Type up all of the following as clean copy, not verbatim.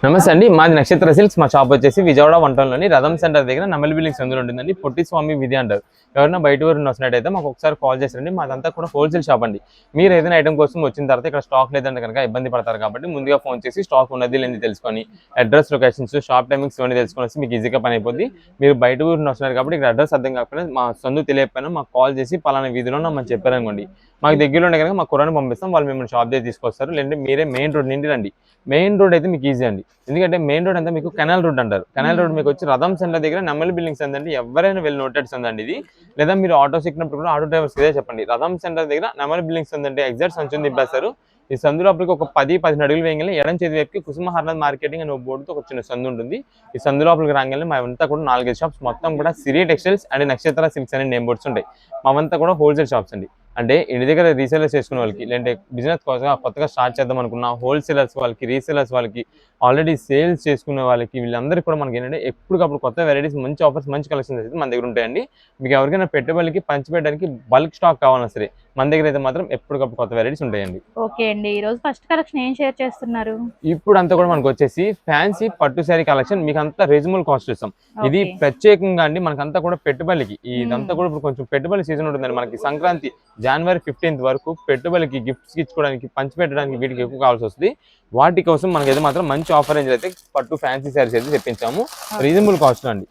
నమస్తే అండి, మాది నక్షత్ర సిల్క్స్. మా షాప్ వచ్చేసి విజయవాడ వంటంలోని రథం సెంటర్ దగ్గర నమల్ బిల్డింగ్స్ అందులో ఉంటుందండి. పొట్టి స్వామి విధి అంటారు. ఎవరైనా బయట ఊరు వస్తున్నట్టయితే మాకు ఒకసారి కాల్ చేస్తారండి. మాదంతా కూడా హోల్సేల్ షాప్ అండి. మీరు ఏదైనా ఐటమ్ కోసం వచ్చిన తర్వాత ఇక్కడ స్టాక్ లేదంటే కనుక ఇబ్బంది పడతారు కాబట్టి ముందుగా ఫోన్ చేసి స్టాక్ ఉన్నది లేని తెలుసుకొని అడ్రస్, లొకేషన్స్, షాప్ టైమింగ్స్ ఇవన్నీ తెలుసుకొని మీకు ఈజీగా పని అయిపోద్ది. మీరు బయట ఊరు వస్తున్నారు కాబట్టి ఇక్కడ అడ్రస్ అర్థం కాకపోయినా మా సందు తెలియకపోయినా మాకు కాల్ చేసి పలానా వీధిలో మనం చెప్పారనుకోండి, మాకు దగ్గరలో ఉండే కనుక మా కురాన్ని పంపిస్తాం. వాళ్ళు మిమ్మల్ని షాప్ దగ్గర తీసుకొస్తారు. లేదంటే మీరే మెయిన్ రోడ్ నుండి రండి. మెయిన్ రోడ్ అయితే మీకు ఈజీ అండి, ఎందుకంటే మెయిన్ రోడ్ అంతా మీకు కెనాల్ రోడ్ అంటారు. కెనాల్ రోడ్ మీకు వచ్చి రథం సెంటర్ దగ్గర నెమలి బిల్డింగ్స్ అందండి. ఎవరైనా వెళ్ళి నోటెడ్స్ ఉందండి ఇది. లేదా మీరు ఆటో ఎక్కినప్పుడు కూడా ఆటో డ్రైవర్స్ ఇదే చెప్పండి, రథం సెంటర్ దగ్గర నెమలి బిల్డింగ్స్ ఉందంటే ఎగ్జాక్ట్ సంచుని దింపేస్తారు. ఈ సందు లోపలికి ఒక 10-15 అడుగులు వేయగానే ఎడం చేతి వైపుకి కుసుమహర్నాథ్ మార్కెటింగ్ అనే బోర్డుతో ఒక చిన్న సందు ఉంటుంది. ఈ సందు లోపలికి రాగానే మావంతా కూడా 4-5 షాప్స్ మొత్తం కూడా సిరి టెక్స్టైల్స్ అండ్ నక్షత్ర సిల్క్స్ అనే నేమ్ బోర్డ్స్ ఉంటాయి. మావంతా కూడా హోల్సేల్ షాప్స్ అండి. అంటే ఇంటి దగ్గర రీసేలర్స్ చేసుకునే వాళ్ళకి, లేదంటే బిజినెస్ కొత్తగా స్టార్ట్ చేద్దాం అనుకున్న హోల్సేలర్స్ వాళ్ళకి, రీసేలర్స్ వాళ్ళకి, ఆల్రెడీ సేల్స్ చేసుకునే వాళ్ళకి, వీళ్ళందరికీ కూడా మనకి ఏంటంటే ఎప్పటికప్పుడు కొత్త వెరైటీస్, మంచి ఆఫర్స్, మంచి కలెక్షన్స్ అయితే మన దగ్గర ఉంటాయండి. మీకు ఎవరికైనా పెట్టుబడికి పంచిపెట్టడానికి బల్క్ స్టాక్ కావాలన్నా సరే మన దగ్గర అయితే మాత్రం ఎప్పటికప్పుడు కొత్త వెరైటీస్ ఉంటాయండి. ఓకే అండి, ఈ రోజు ఫస్ట్ కలెక్షన్ ఏం షేర్ చేస్తున్నారు? ఇప్పుడు అంతా కూడా మనకు వచ్చేసి ఫ్యాన్సీ పట్టు శారీ కలెక్షన్. మీకు అంతా రీజనబుల్ కాస్ట్ ఇస్తాం. ఇది ప్రత్యేకంగా అండి మనకంతా కూడా పెట్టుబడికి, ఇదంతా కూడా ఇప్పుడు కొంచెం పెట్టుబడి సీజన్ ఉంటుందండి. మనకి సంక్రాంతి January 15th వరకు పెట్టుబడికి, గిఫ్ట్స్ ఇచ్చుకోవడానికి, పంచిపెట్టడానికి వీటికి ఎక్కువ కావాల్సి వస్తుంది. వాటి కోసం మనకైతే మాత్రం మంచి ఆఫర్ రేంజ్ అయితే పట్టు ఫ్యాన్సీ శారీస్ అయితే తెప్పించాము. రీజనబుల్ కాస్ట్ అండి.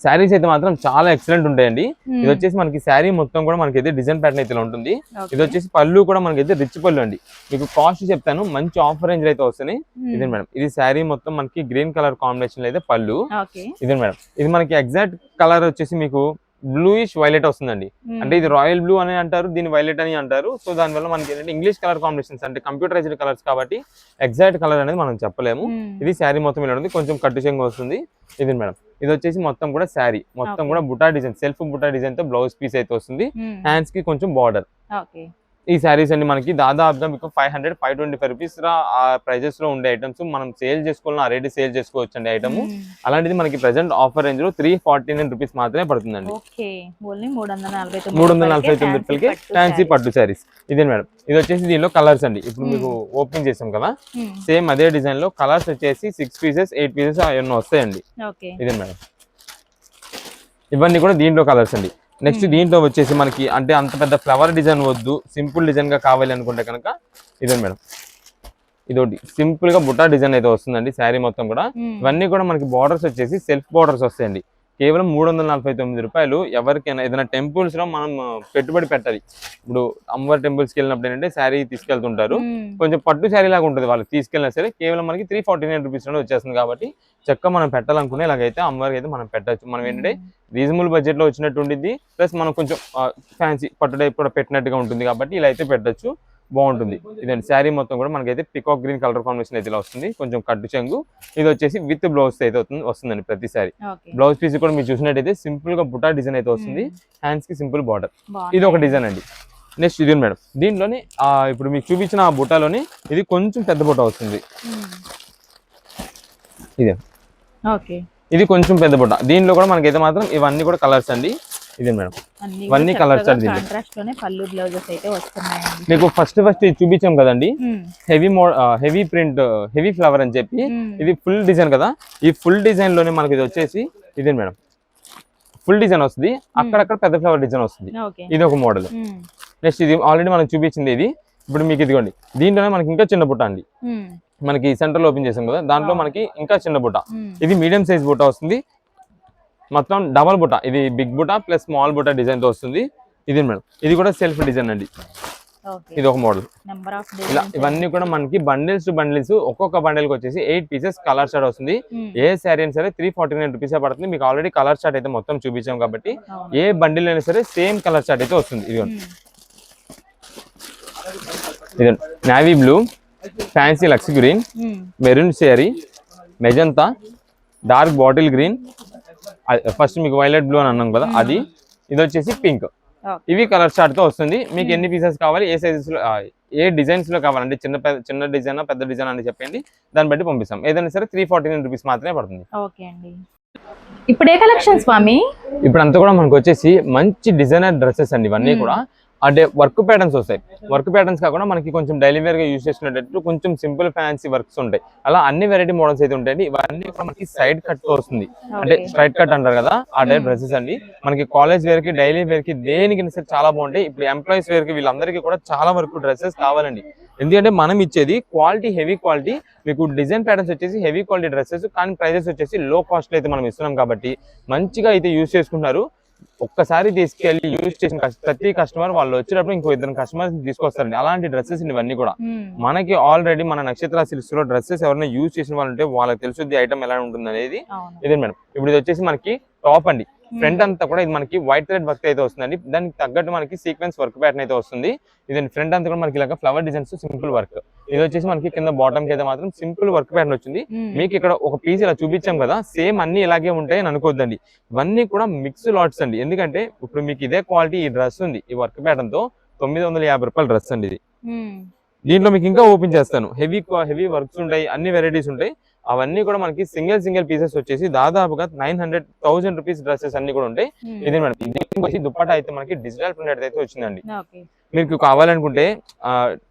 శారీస్ అయితే మాత్రం చాలా ఎక్సలెంట్ ఉంటాయండి. ఇది వచ్చేసి మనకి శారీ మొత్తం కూడా మనకైతే డిజైన్ ప్యాటర్న్ అయితే ఉంటుంది. ఇది వచ్చేసి పళ్ళు కూడా మనకైతే రిచ్ పళ్ళు అండి. మీకు కాస్ట్ చెప్తాను, మంచి ఆఫర్ రేంజ్ అయితే వస్తున్నాయి. ఇదే మేడం, ఇది శారీ మొత్తం మనకి గ్రీన్ కలర్ కాంబినేషన్ అయితే పళ్ళు. ఇదే మేడం, ఇది మనకి ఎగ్జాక్ట్ కలర్ వచ్చేసి మీకు బ్లూయిష్ వైలెట్ వస్తుందండి. అంటే ఇది రాయల్ బ్లూ అని అంటారు, దీని వైలెట్ అని అంటారు. సో దానివల్ల మనకి ఏంటంటే ఇంగ్లీష్ కలర్ కాంబినేషన్స్, అంటే కంప్యూటరైజ్డ్ కలర్స్ కాబట్టి ఎగ్జాక్ట్ కలర్ అనేది మనం చెప్పలేము. ఇది శారీ మొత్తం ఇలా ఉంటుంది, కొంచెం కట్టు చెంగు వస్తుంది. ఇది మేడం, ఇది వచ్చేసి మొత్తం కూడా శారీ మొత్తం కూడా బుటా డిజైన్, సెల్ఫ్ బుటా డిజైన్ తో బ్లౌజ్ పీస్ అయితే వస్తుంది. హ్యాండ్స్ కి కొంచెం బార్డర్. ఈ శారీస్ అండి మనకి దాదాపుగా మీకు 500-525 రూపీస్ ఆ ప్రైజెస్ లో ఉండే ఐటమ్స్ మనం సేల్ చేసుకోవాలని ఆ రేట్ సేల్ చేసుకోవచ్చు అండి ఐటమ్. అలాంటిది మనకి ప్రెసెంట్ ఆఫర్ రేంజ్ లో 349 రూపీస్ మాత్రమే పడుతుందండి. 349 రూపాయలకి ఫ్యాన్సీ పట్టు శారీస్. ఇదే మేడం, ఇది వచ్చేసి దీనిలో కలర్స్ అండి. ఇప్పుడు మీకు ఓపెన్ చేసాం కదా, సేమ్ అదే డిజైన్ లో కలర్స్ వచ్చేసి 6 పీసెస్ 8 పీసెస్ అవన్నీ వస్తాయండి. ఇదే మేడం, ఇవన్నీ కూడా దీంట్లో కలర్స్ అండి. నెక్స్ట్ దీంట్లో వచ్చేసి మనకి అంటే అంత పెద్ద ఫ్లవర్ డిజైన్ వద్దు, సింపుల్ డిజైన్ గా కావాలి అనుకుంటే కనుక ఇదే మేడం, ఇదొకటి సింపుల్ గా బుట్టా డిజైన్ అయితే వస్తుందండి. శారీ మొత్తం కూడా ఇవన్నీ కూడా మనకి బార్డర్స్ వచ్చేసి సెల్ఫ్ బార్డర్స్ వస్తాయండి. కేవలం 349 రూపాయలు. ఎవరికైనా ఏదైనా టెంపుల్స్ లో మనం పెట్టుబడి పెట్టాలి. ఇప్పుడు అమ్మవారి టెంపుల్స్కి వెళ్ళినప్పుడు ఏంటంటే శారీ తీసుకెళ్తుంటారు, కొంచెం పట్టు శారీ లాగా ఉంటుంది. వాళ్ళు తీసుకెళ్ళినా సరే కేవలం మనకి 349 రూపీస్ లోనే వచ్చేస్తుంది. కాబట్టి చక్కగా మనం పెట్టాలనుకునే ఇలాగైతే అమ్మవారికి అయితే మనం పెట్టచ్చు. మనం ఏంటంటే రీజనబుల్ బడ్జెట్ లో వచ్చినట్టు ఉంటుంది, ప్లస్ మనం కొంచెం ఫ్యాన్సీ పట్టు టైప్ కూడా పెట్టినట్టుగా ఉంటుంది. కాబట్టి ఇలా అయితే పెట్టచ్చు, బాగుంటుంది. ఇదండి శారీ మొత్తం కూడా మనకైతే పికాక్ గ్రీన్ కలర్ కాంబినేషన్ అయితే ఇలా వస్తుంది, కొంచెం కట్టు చెంగు. ఇది వచ్చేసి విత్ బ్లౌజ్ అయితే వస్తుందండి. ప్రతి శారీ బ్లౌజ్ పీస్ కూడా మీరు చూసినట్టయితే సింపుల్ గా బుటా డిజైన్ అయితే వస్తుంది. హ్యాండ్స్ కి సింపుల్ బార్డర్. ఇది ఒక డిజైన్ అండి. నెక్స్ట్ ఇది మేడం, దీంట్లోనే ఇప్పుడు మీకు చూపించిన ఆ బుటాలోనే ఇది కొంచెం పెద్ద బుటా వస్తుంది. ఇదే ఇది కొంచెం పెద్ద బుట్ట. దీనిలో కూడా మనకైతే మాత్రం ఇవన్నీ కూడా కలర్స్ అండి. ఇదే మేడం, ఇవన్నీ కలర్స్ అండి. మీకు ఫస్ట్ ఇది చూపించాం కదండి, హెవీ ప్రింట్ హెవీ ఫ్లవర్ అని చెప్పి. ఇది ఫుల్ డిజైన్ కదా, ఈ ఫుల్ డిజైన్ లోనే మనకి ఇది వచ్చేసి ఇదే మేడం, ఫుల్ డిజైన్ వస్తుంది, అక్కడక్కడ పెద్ద ఫ్లవర్ డిజైన్ వస్తుంది. ఇది ఒక మోడల్. నెక్స్ట్ ఇది ఆల్రెడీ మనం చూపించింది ఇది. ఇప్పుడు మీకు ఇదిగోండి, దీంట్లోనే మనకి ఇంకా చిన్న బుట్ట అండి. మనకి సెంటర్ లో ఓపెన్ చేసాం కదా, దాంట్లో మనకి ఇంకా చిన్న బుట్ట. ఇది మీడియం సైజ్ బుట్ట వస్తుంది, మొత్తం డబల్ బుట్ట. ఇది బిగ్ బుట్ట ప్లస్ స్మాల్ బుట్ట డిజైన్ తో వస్తుంది. ఇది మేడం, ఇది కూడా సెల్ఫ్ డిజైన్ అండి. ఇది ఒక మోడల్. ఇలా ఇవన్నీ కూడా మనకి బండిల్స్ టు బండిల్స్, ఒక్కొక్క బండిల్ కి వచ్చేసి 8 పీసెస్ కలర్ షార్ట్ వస్తుంది. ఏ శారీ అయినా సరే 349 రూపీస్ పడుతుంది. మీకు ఆల్రెడీ కలర్ షార్ట్ అయితే మొత్తం చూపించాం కాబట్టి ఏ బండిల్ అయినా సరే సేమ్ కలర్ షార్ట్ అయితే వస్తుంది. ఇది navy blue, fancy lux green, maroon sari, magenta, dark bottle green, first మీకు వైలెట్ బ్లూ అని అన్నాం కదా అది. ఇది వచ్చేసి పింక్. ఇవి కలర్ చార్ట్ తో వస్తుంది. మీకు ఎన్ని పీసెస్ కావాలి, ఏ సైజెస్ లో, ఏ డిజైన్స్ లో కావాలంటే చిన్న డిజైన్ పెద్ద డిజైన్ అని చెప్పండి, దాన్ని బట్టి పంపిస్తాం. ఏదైనా సరే 349 రూపీస్ మాత్రమే పడుతుంది. ఇప్పుడు ఏ కలెక్షన్ స్వామి? ఇప్పుడు అంతా కూడా మనకు వచ్చేసి మంచి డిజైనర్ డ్రెస్సెస్ అండి. ఇవన్నీ కూడా అంటే వర్క్ ప్యాటర్న్స్ వస్తాయి. వర్క్ ప్యాటర్న్స్ కాకుండా మనకి కొంచెం డైలీ వేర్ గా యూజ్ చేసుకునేటట్టు కొంచెం సింపుల్ ఫ్యాన్సీ వర్క్స్ ఉంటాయి. అలా అన్ని వెరైటీ మోడల్స్ అయితే ఉంటాయండి. ఇవన్నీ కూడా మనకి సైడ్ కట్ తో వస్తుంది, అంటే స్ట్రైట్ కట్ అంటారు కదా, ఆ టైప్ డ్రెస్సెస్ అండి. మనకి కాలేజ్ వేర్ కి, డైలీ వేర్ కి, దేనికి సరే చాలా బాగుంటాయి. ఇప్పుడు ఎంప్లాయీస్ వేర్ కి వీళ్ళందరికీ కూడా చాలా వరకు డ్రెస్సెస్ కావాలండి. ఎందుకంటే మనం ఇచ్చేది క్వాలిటీ, హెవీ క్వాలిటీ. మీకు డిజైన్ ప్యాటర్న్స్ వచ్చేసి హెవీ క్వాలిటీ డ్రెస్సెస్, కానీ ప్రైజెస్ వచ్చేసి లో కాస్ట్ లో అయితే మనం ఇస్తున్నాం కాబట్టి మంచిగా అయితే యూజ్ చేసుకుంటున్నారు. ఒక్కసారి తీసుకెళ్లి యూజ్ చేసిన ప్రతి కస్టమర్ వాళ్ళు వచ్చినప్పుడు ఇంకో ఇద్దరు కస్టమర్స్ తీసుకొస్తారండి. అలాంటి డ్రెస్సెస్ ఇవన్నీ కూడా మనకి ఆల్రెడీ మన నక్షత్ర సిల్క్స్ లో డ్రెస్సెస్ ఎవరైనా యూజ్ చేసిన వాళ్ళు ఉంటే వాళ్ళకి తెలుసుద్ది ఐటమ్ ఎలా ఉంటుంది అనేది. ఇదే మేడం. ఇప్పుడు ఇది వచ్చేసి మనకి టాప్ అండి. ఫ్రంట్ అంతా కూడా ఇది మనకి వైట్ థ్రెడ్ వర్క్ అయితే వస్తుందండి. దానికి తగ్గట్టు మనకి సీక్వెన్స్ వర్క్ ప్యాటర్న్ అయితే వస్తుంది. ఇది ఫ్రంట్ అంతా కూడా మనకి ఇలాగ ఫ్లవర్ డిజైన్స్, సింపుల్ వర్క్. ఇది వచ్చేసి మనకి కింద బాటమ్ కి అయితే మాత్రం సింపుల్ వర్క్ ప్యాటర్న్ వచ్చింది. మీకు ఇక్కడ ఒక పీస్ ఇలా చూపించాం కదా, సేమ్ అన్ని ఇలాగే ఉంటాయి అని అనుకోద్దండి. ఇవన్నీ కూడా మిక్స్ లాట్స్ అండి. ఎందుకంటే ఇప్పుడు మీకు ఇదే క్వాలిటీ ఈ డ్రెస్ ఉంది, ఈ వర్క్ ప్యాటర్న్ తో 950 రూపాయల డ్రెస్ అండి ఇది. దీంట్లో మీకు ఇంకా ఓపెన్ చేస్తాను. హెవీ వర్క్స్ ఉంటాయి, అన్ని వెరైటీస్ ఉంటాయి. అవన్నీ కూడా మనకి సింగిల్ పీసెస్ వచ్చేసి దాదాపుగా 900,000 రూపీస్ డ్రెస్సెస్ అన్ని కూడా ఉంటాయి. ఇది మేడం. ఇది దుప్పటా అయితే మనకి డిజిటల్ ప్రింటెడ్ అయితే వచ్చిందండి. మీకు కావాలనుకుంటే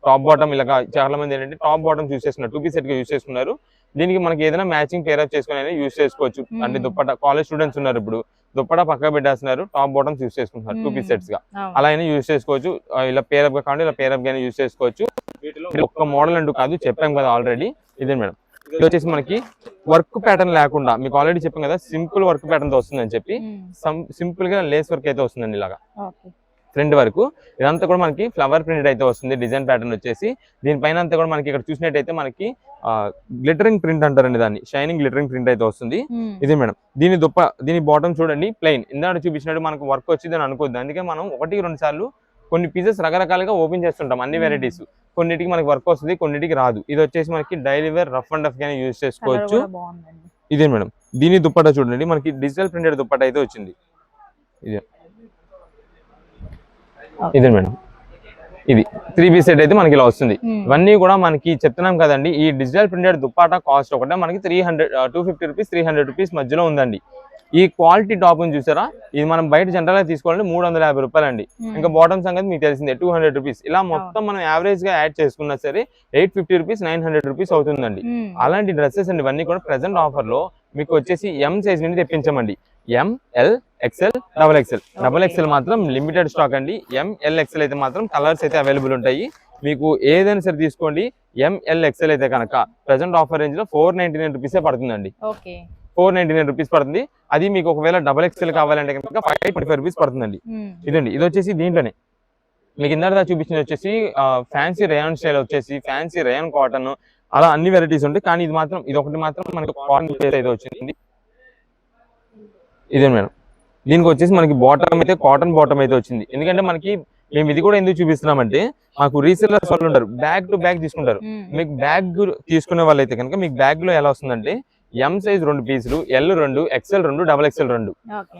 టాప్ బాటమ్ ఇలాగా చాలా మంది ఏంటంటే టాప్ బాటమ్ యూస్ చేస్తున్నారు, 2 పీస్ సెట్ గా యూస్ చేస్తున్నారు. దీనికి మనకి ఏదైనా మ్యాచింగ్ పేర్ అప్ చేసుకుని యూస్ చేసుకోవచ్చు. అంటే దుప్పటా, కాలేజ్ స్టూడెంట్స్ ఉన్నారు, ఇప్పుడు దుప్పటా పక్క పెట్టేస్తున్నారు, టాప్ బాటమ్స్ యూస్ చేసుకుంటున్నారు 2 పీస్ సెట్స్ గా. అలా అయినా యూస్ చేసుకోవచ్చు. ఇలా పేర్ అప్ గా కావాలి, ఇలా పేర్ అప్ గానే యూస్ చేసుకోవచ్చు. ఒక్క మోడల్ అంటూ కాదు, చెప్పాం కదా ఆల్రెడీ. ఇదే మేడం. ఇది వచ్చేసి మనకి వర్క్ ప్యాటర్న్ లేకుండా, మీకు ఆల్రెడీ చెప్పాం కదా సింపుల్ వర్క్ ప్యాటర్న్ తో వస్తుందని చెప్పి, సింపుల్ గా లేస్ వర్క్ అయితే వస్తుందండి ఇలాగా ఫ్రంట్ వరకు. ఇదంతా కూడా మనకి ఫ్లవర్ ప్రింట్ అయితే వస్తుంది. డిజైన్ ప్యాటర్న్ వచ్చేసి దీనిపైన అంతా కూడా మనకి ఇక్కడ చూసినట్టయితే మనకి గ్లిటరింగ్ ప్రింట్ అంటారండి, దాన్ని షైనింగ్ గ్లిటరింగ్ ప్రింట్ అయితే వస్తుంది. ఇదే మేడం. దీని బాటమ్ చూడండి ప్లెయిన్. ఇందాక చూపించినట్టు మనకు వర్క్ వచ్చింది అని అనుకోద్దు. అందుకే మనం 1-2 సార్లు కొన్ని పీసెస్ రకరకాలుగా ఓపెన్ చేస్తుంటాం, అన్ని వెరైటీస్. కొన్నిటికి మనకి వర్క్ వస్తుంది, కొన్నిటికి రాదు. ఇది వచ్చేసి మనకి daily wear rough and rough గానే యూజ్ చేసుకోవచ్చు. ఇదే మేడం. దీని దుప్పటా చూడండి, మనకి డిజిటల్ ప్రింటెడ్ దుప్పటా అయితే వచ్చింది. ఇదే మేడం. ఇది 3 పీస్ సెట్ అయితే మనకి ఇలా వస్తుంది. ఇవన్నీ కూడా మనకి చెప్తున్నాం కదండి, ఈ డిజిటల్ ప్రింటెడ్ దుప్పటా కాస్ట్ ఒకటే మనకి 250 రూపీస్ 300 రూపీస్ మధ్యలో ఉందండి. ఈ క్వాలిటీ టాప్ ని చూసారా, ఇది మనం బయట జనరల్ గా తీసుకోవాలంటే 350 రూపాయలు అండి. ఇంకా బాటమ్ సంగతి మీకు తెలిసిందే, 200 రూపీస్. ఇలా మొత్తం మనం యావరేజ్ గా యాడ్ చేసుకున్నా సరే 850 రూపీస్ 900 రూపీస్ అవుతుందండి. అలాంటి డ్రెస్సెస్ అండి ఇవన్నీ కూడా ప్రెసెంట్ ఆఫర్ లో మీకు వచ్చేసి ఎం సైజ్ నుండి తెప్పించామండి. ML, XL, XXL మాత్రం లిమిటెడ్ స్టాక్ అండి. ML, XL అయితే మాత్రం కలర్స్ అయితే అవైలబుల్ ఉంటాయి. మీకు ఏదైనా సరే తీసుకోండి. ML, XL అయితే కనుక ప్రెసెంట్ ఆఫర్ రేంజ్ లో 499 రూపీసే పడుతుందండి. 499 రూపీస్ పడుతుంది. అది మీకు ఒకవేళ XXL కావాలంటే కనుక 525 రూపీస్ పడుతుందండి. ఇదండి. ఇది వచ్చేసి దీంట్లోనే మీకు ఇందాక చూపించింది వచ్చేసి ఫ్యాన్సీ రేయాన్ స్టైల్ వచ్చేసి ఫ్యాన్సీ రేయాన్ కాటన్, అలా అన్ని వెరైటీస్ ఉంటాయి. కానీ ఇది ఒకటి మాత్రం మనకి కాటన్ అయితే వచ్చింది. ఇదే మేడం. దీనికి వచ్చేసి మనకి బాటమ్ అయితే కాటన్ బాటమ్ అయితే వచ్చింది. ఎందుకంటే మనకి మేము ఇది కూడా ఎందుకు చూపిస్తున్నామంటే, మాకు రీసెల్లర్స్ వాళ్ళు ఉంటారు, బ్యాగ్ టు బ్యాగ్ తీసుకుంటారు. మీకు బ్యాగ్ తీసుకునే వాళ్ళు అయితే కనుక మీకు బ్యాగ్ లో ఎలా వస్తుందంటే M సైజ్ 2 పీసులు, L 2, XL 2, XXL 2,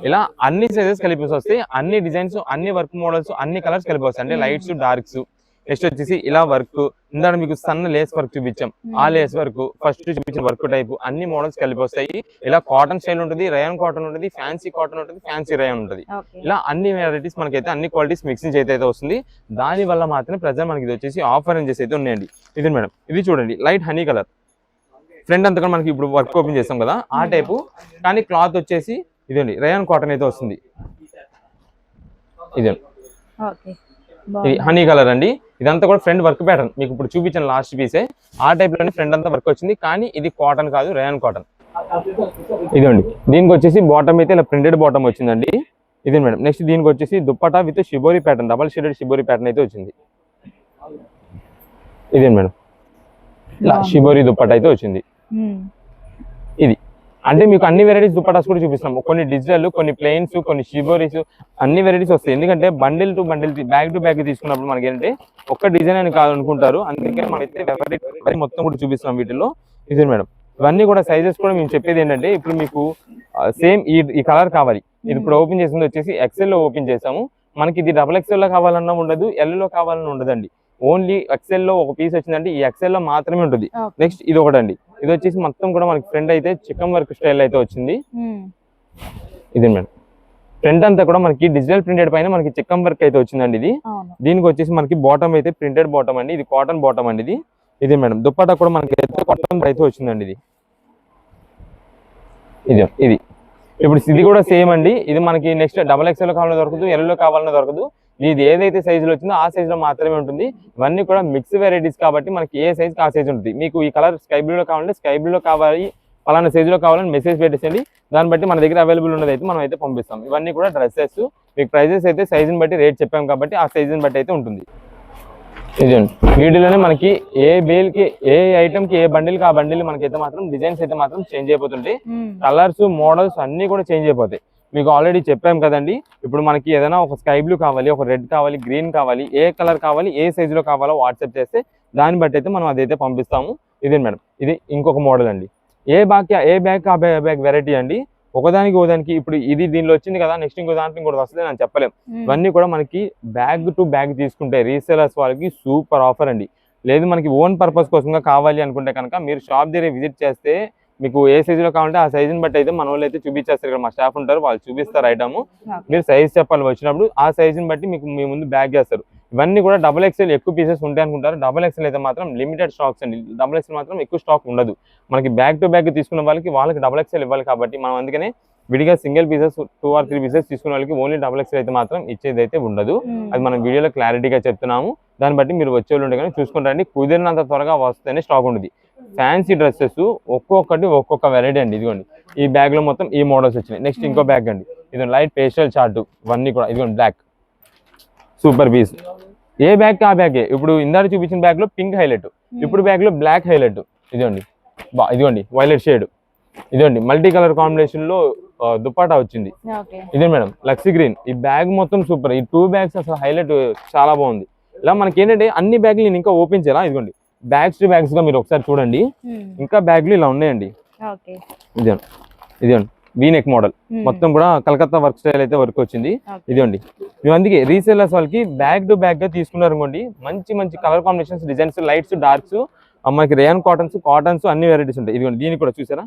ఇలా అన్ని సైజెస్ కలిపి వస్తాయి. అన్ని డిజైన్స్, అన్ని వర్క్ మోడల్స్, అన్ని కలర్స్ కలిపి వస్తాయి. అంటే లైట్స్, డార్క్స్. నెక్స్ట్ వచ్చేసి ఇలా వర్క్, ఇందాక మీకు సన్న లేస్ వర్క్ చూపించాం, ఆ లేస్ వర్క్, ఫస్ట్ చూపించిన వర్క్ టైప్, అన్ని మోడల్స్ కలిపి వస్తాయి. ఇలా కాటన్ స్టైల్ ఉంటుంది, రయాన్ కాటన్ ఉంటుంది, ఫ్యాన్సీ కాటన్ ఉంటుంది, ఫ్యాన్సీ రయాన్ ఉంటుంది. ఇలా అన్ని వెరైటీస్ మనకైతే అన్ని క్వాలిటీస్ మిక్సింగ్ అయితే వస్తుంది. దాని వల్ల మాత్రమే ప్రజెంట్ మనకి ఇది వచ్చేసి ఆఫర్ రేంజెస్ అయితే ఉన్నాయండి. ఇది మేడం. ఇది చూడండి, లైట్ హనీ కలర్. ఫ్రంట్ అంతా కూడా మనకి ఇప్పుడు వర్క్ ఓపెన్ చేస్తాం కదా ఆ టైపు, కానీ క్లాత్ వచ్చేసి ఇదండి రయాన్ కాటన్ అయితే వస్తుంది. ఇదే ఇది హనీ కలర్ అండి. ఇదంతా కూడా ఫ్రంట్ వర్క్ ప్యాటర్న్, మీకు ఇప్పుడు చూపించిన లాస్ట్ పీసే ఆ టైప్ లోనే ఫ్రంట్ అంతా వర్క్ వచ్చింది. కానీ ఇది కాటన్ కాదు, రయాన్ కాటన్. ఇదండి. దీనికి వచ్చేసి బాటమ్ అయితే ఇలా ప్రింటెడ్ బాటమ్ వచ్చిందండి. ఇదే మేడం. నెక్స్ట్ దీనికి వచ్చేసి dupatta with shibori pattern, double shaded shibori pattern అయితే వచ్చింది. ఇదే మేడం. ఇలా షిబోరి దుప్పటా అయితే వచ్చింది. ఇది అంటే మీకు అన్ని వెరైటీస్ దుప్పటాస్ కూడా చూపిస్తాం. కొన్ని డిజిటల్, కొన్ని ప్లెయిన్స్, కొన్ని షిబోరీస్, అన్ని వెరైటీస్ వస్తాయి. ఎందుకంటే bundle to bundle, bag to bag తీసుకున్నప్పుడు మనకి ఏంటంటే ఒక్క డిజైన్ అని కాదు అనుకుంటారు. అందుకే మనమైతే వెరైటీ మొత్తం కూడా చూపిస్తాం వీటిల్లో. ఇది మేడం. ఇవన్నీ కూడా సైజెస్ కూడా మేము చెప్పేది ఏంటంటే, ఇప్పుడు మీకు సేమ్ ఈ కలర్ కావాలి. ఇది ఇప్పుడు ఓపెన్ చేసింది వచ్చేసి XL లో ఓపెన్ చేసాము. మనకి ఇది XXL లో కావాలన్నా ఉండదు, L లో కావాలన్నా ఉండదండి. ఓన్లీ XL లో ఒక పీస్ వచ్చిందంటే ఈ XL లో మాత్రమే ఉంటుంది. నెక్స్ట్ ఇది ఒకటండి. ఇది వచ్చేసి మొత్తం కూడా మనకి ఫ్రంట్ అయితే చికెన్ వర్క్ స్టైల్ అయితే వచ్చింది. ఇది మేడం. ఫ్రంట్ అంతా కూడా మనకి డిజిటల్ ప్రింటెడ్ పైన మనకి చిక్కం వర్క్ అయితే వచ్చిందండి. ఇది దీనికి వచ్చేసి మనకి బాటమ్ అయితే ప్రింటెడ్ బాటమ్ అండి. ఇది కాటన్ బాటమ్ అండి. ఇది మేడం దుప్పట్టా కూడా మనకి అయితే కాటన్ అయితే వచ్చిందండి. ఇది ఇప్పుడు ఇది కూడా సేమ్ అండి. ఇది మనకి నెక్స్ట్ XXL కావాలన్నా దొరకదు, ఎల్లో కావాలన్నా దొరకదు. ఇది ఏదైతే సైజులో వచ్చిందో ఆ సైజులో మాత్రమే ఉంటుంది. ఇవన్నీ కూడా మిక్స్ వెరైటీస్ కాబట్టి మనకి ఏ సైజ్ ఆ సైజ్ ఉంటుంది. మీకు ఈ కలర్ స్కై బ్లూలో కావాలంటే స్కై బ్లూలో కావాలి, పలానా సైజులో కావాలని మెసేజ్ పెట్టేసండి. దాన్ని బట్టి మన దగ్గర అవైలబుల్ ఉన్నది అయితే మనం అయితే పంపిస్తాం. ఇవన్నీ కూడా డ్రెస్సెస్. మీకు ప్రైజెస్ అయితే సైజుని బట్టి రేట్ చెప్పాం కాబట్టి ఆ సైజుని బట్టి అయితే ఉంటుంది. ఇదండి వీటిలోనే మనకి ఏ బేల్కి ఏ ఐటమ్కి ఏ బండిల్కి ఆ బండిల్ మనకైతే మాత్రం డిజైన్స్ అయితే మాత్రం చేంజ్ అయిపోతుంటాయి. కలర్స్ మోడల్స్ అన్ని కూడా చేంజ్ అయిపోతాయి. మీకు ఆల్రెడీ చెప్పాం కదండి. ఇప్పుడు మనకి ఏదైనా ఒక స్కై బ్లూ కావాలి, ఒక రెడ్ కావాలి, గ్రీన్ కావాలి, ఏ కలర్ కావాలి, ఏ సైజులో కావాలో వాట్సాప్ చేస్తే దాన్ని బట్టి అయితే మనం అదైతే పంపిస్తాము. ఇదే మేడం, ఇది ఇంకొక మోడల్ అండి. ఏ బ్యాగ్ ఆ బ్యాగ్ వెరైటీ అండి. ఒకదానికి ఇప్పుడు ఇది దీనిలో వచ్చింది కదా, నెక్స్ట్ ఇంకో దాంట్లో ఇంకోటి వస్తుంది అని చెప్పలేం. ఇవన్నీ కూడా మనకి బ్యాగ్ టు బ్యాగ్ తీసుకుంటే రీసేలర్స్ వాళ్ళకి సూపర్ ఆఫర్ అండి. లేదు మనకి ఓన్ పర్పస్ కోసంగా కావాలి అనుకుంటే కనుక మీరు షాప్ దగ్గర విజిట్ చేస్తే మీకు ఏ సైజులో కావాలంటే ఆ సైజుని బట్టి అయితే మన వాళ్ళు అయితే చూపించేస్తారు. ఇక్కడ మా స్టాఫ్ ఉంటారు, వాళ్ళు చూపిస్తారు ఐటమ్. మీరు సైజ్ చెప్పాలి వచ్చినప్పుడు ఆ సైజుని బట్టి మీకు మీ ముందు బ్యాగ్ చేస్తారు. ఇవన్నీ కూడా XXL ఎక్కువ పీసెస్ ఉంటాయి అనుకుంటారు. XXL అయితే మాత్రం లిమిటెడ్ స్టాక్స్ అండి. XXL మాత్రం ఎక్కువ స్టాక్ ఉండదు. మనకి బ్యాగ్ టు బ్యాగ్ తీసుకున్న వాళ్ళకి XXL ఇవ్వాలి కాబట్టి మనం అందుకనే విడిగా సింగిల్ పీసెస్ 2 or 3 పీసెస్ తీసుకున్న వాళ్ళకి ఓన్లీ XXL అయితే మాత్రం ఇచ్చేది అయితే ఉండదు. అది మనం వీడియోలో క్లారిటీగా చెప్తున్నాము. దాన్ని బట్టి మీరు వచ్చే వాళ్ళు ఉంటే కానీ చూసుకుంటారండి. కుదిరినంత త్వరగా వస్తేనే స్టాక్ ఉంటుంది. ఫ్యాన్సీ డ్రెస్సెస్ ఒక్కొక్కటి ఒక్కొక్క వెరైటీ అండి. ఇదిగోండి ఈ బ్యాగ్ లో మొత్తం ఈ మోడల్స్ వచ్చినాయి. నెక్స్ట్ ఇంకో బ్యాగ్ అండి, ఇది లైట్ పేస్టల్ చార్ట్. ఇవన్నీ కూడా ఇదిగోండి బ్లాక్ సూపర్ పీస్. ఏ బ్యాగ్ ఆ బ్యాగే. ఇప్పుడు ఇందాక చూపించిన బ్యాగ్ లో పింక్ హైలైట్, ఇప్పుడు బ్యాగ్ లో బ్లాక్ హైలైట్. ఇదిగోండి వైలెట్ షేడ్. ఇదిగోండి మల్టీ కలర్ కాంబినేషన్ లో దుప్పటా వచ్చింది. ఇదే మేడం లక్సీ గ్రీన్. ఈ బ్యాగ్ మొత్తం సూపర్. ఈ 2 బ్యాగ్స్ అసలు హైలైట్ చాలా బాగుంది. ఇలా మనకి ఏంటంటే అన్ని బ్యాగ్లు నేను ఇంకా ఓపెన్ చేయాలా. ఇదిగోండి బ్యాగ్స్ టు బ్యాగ్స్ గా మీరు ఒకసారి చూడండి. ఇంకా బ్యాగ్లు ఇలా ఉన్నాయండి. ఇదిగోండి వీనెక్ మోడల్ మొత్తం కూడా కలకత్తా వర్క్ స్టైల్ అయితే వర్క్ వచ్చింది. ఇదిగోండి మేము అందుకే రీసేలర్స్ వాళ్ళకి బ్యాగ్ టు బ్యాగ్ గా తీసుకున్నారు అనుకోండి. మంచి మంచి colour combinations, designs, lights, darks, మనకి రేయన్ కాటన్స్ అన్ని వెరైటీస్ ఉంటాయి. ఇదిగోండి దీనికి కూడా చూసారా,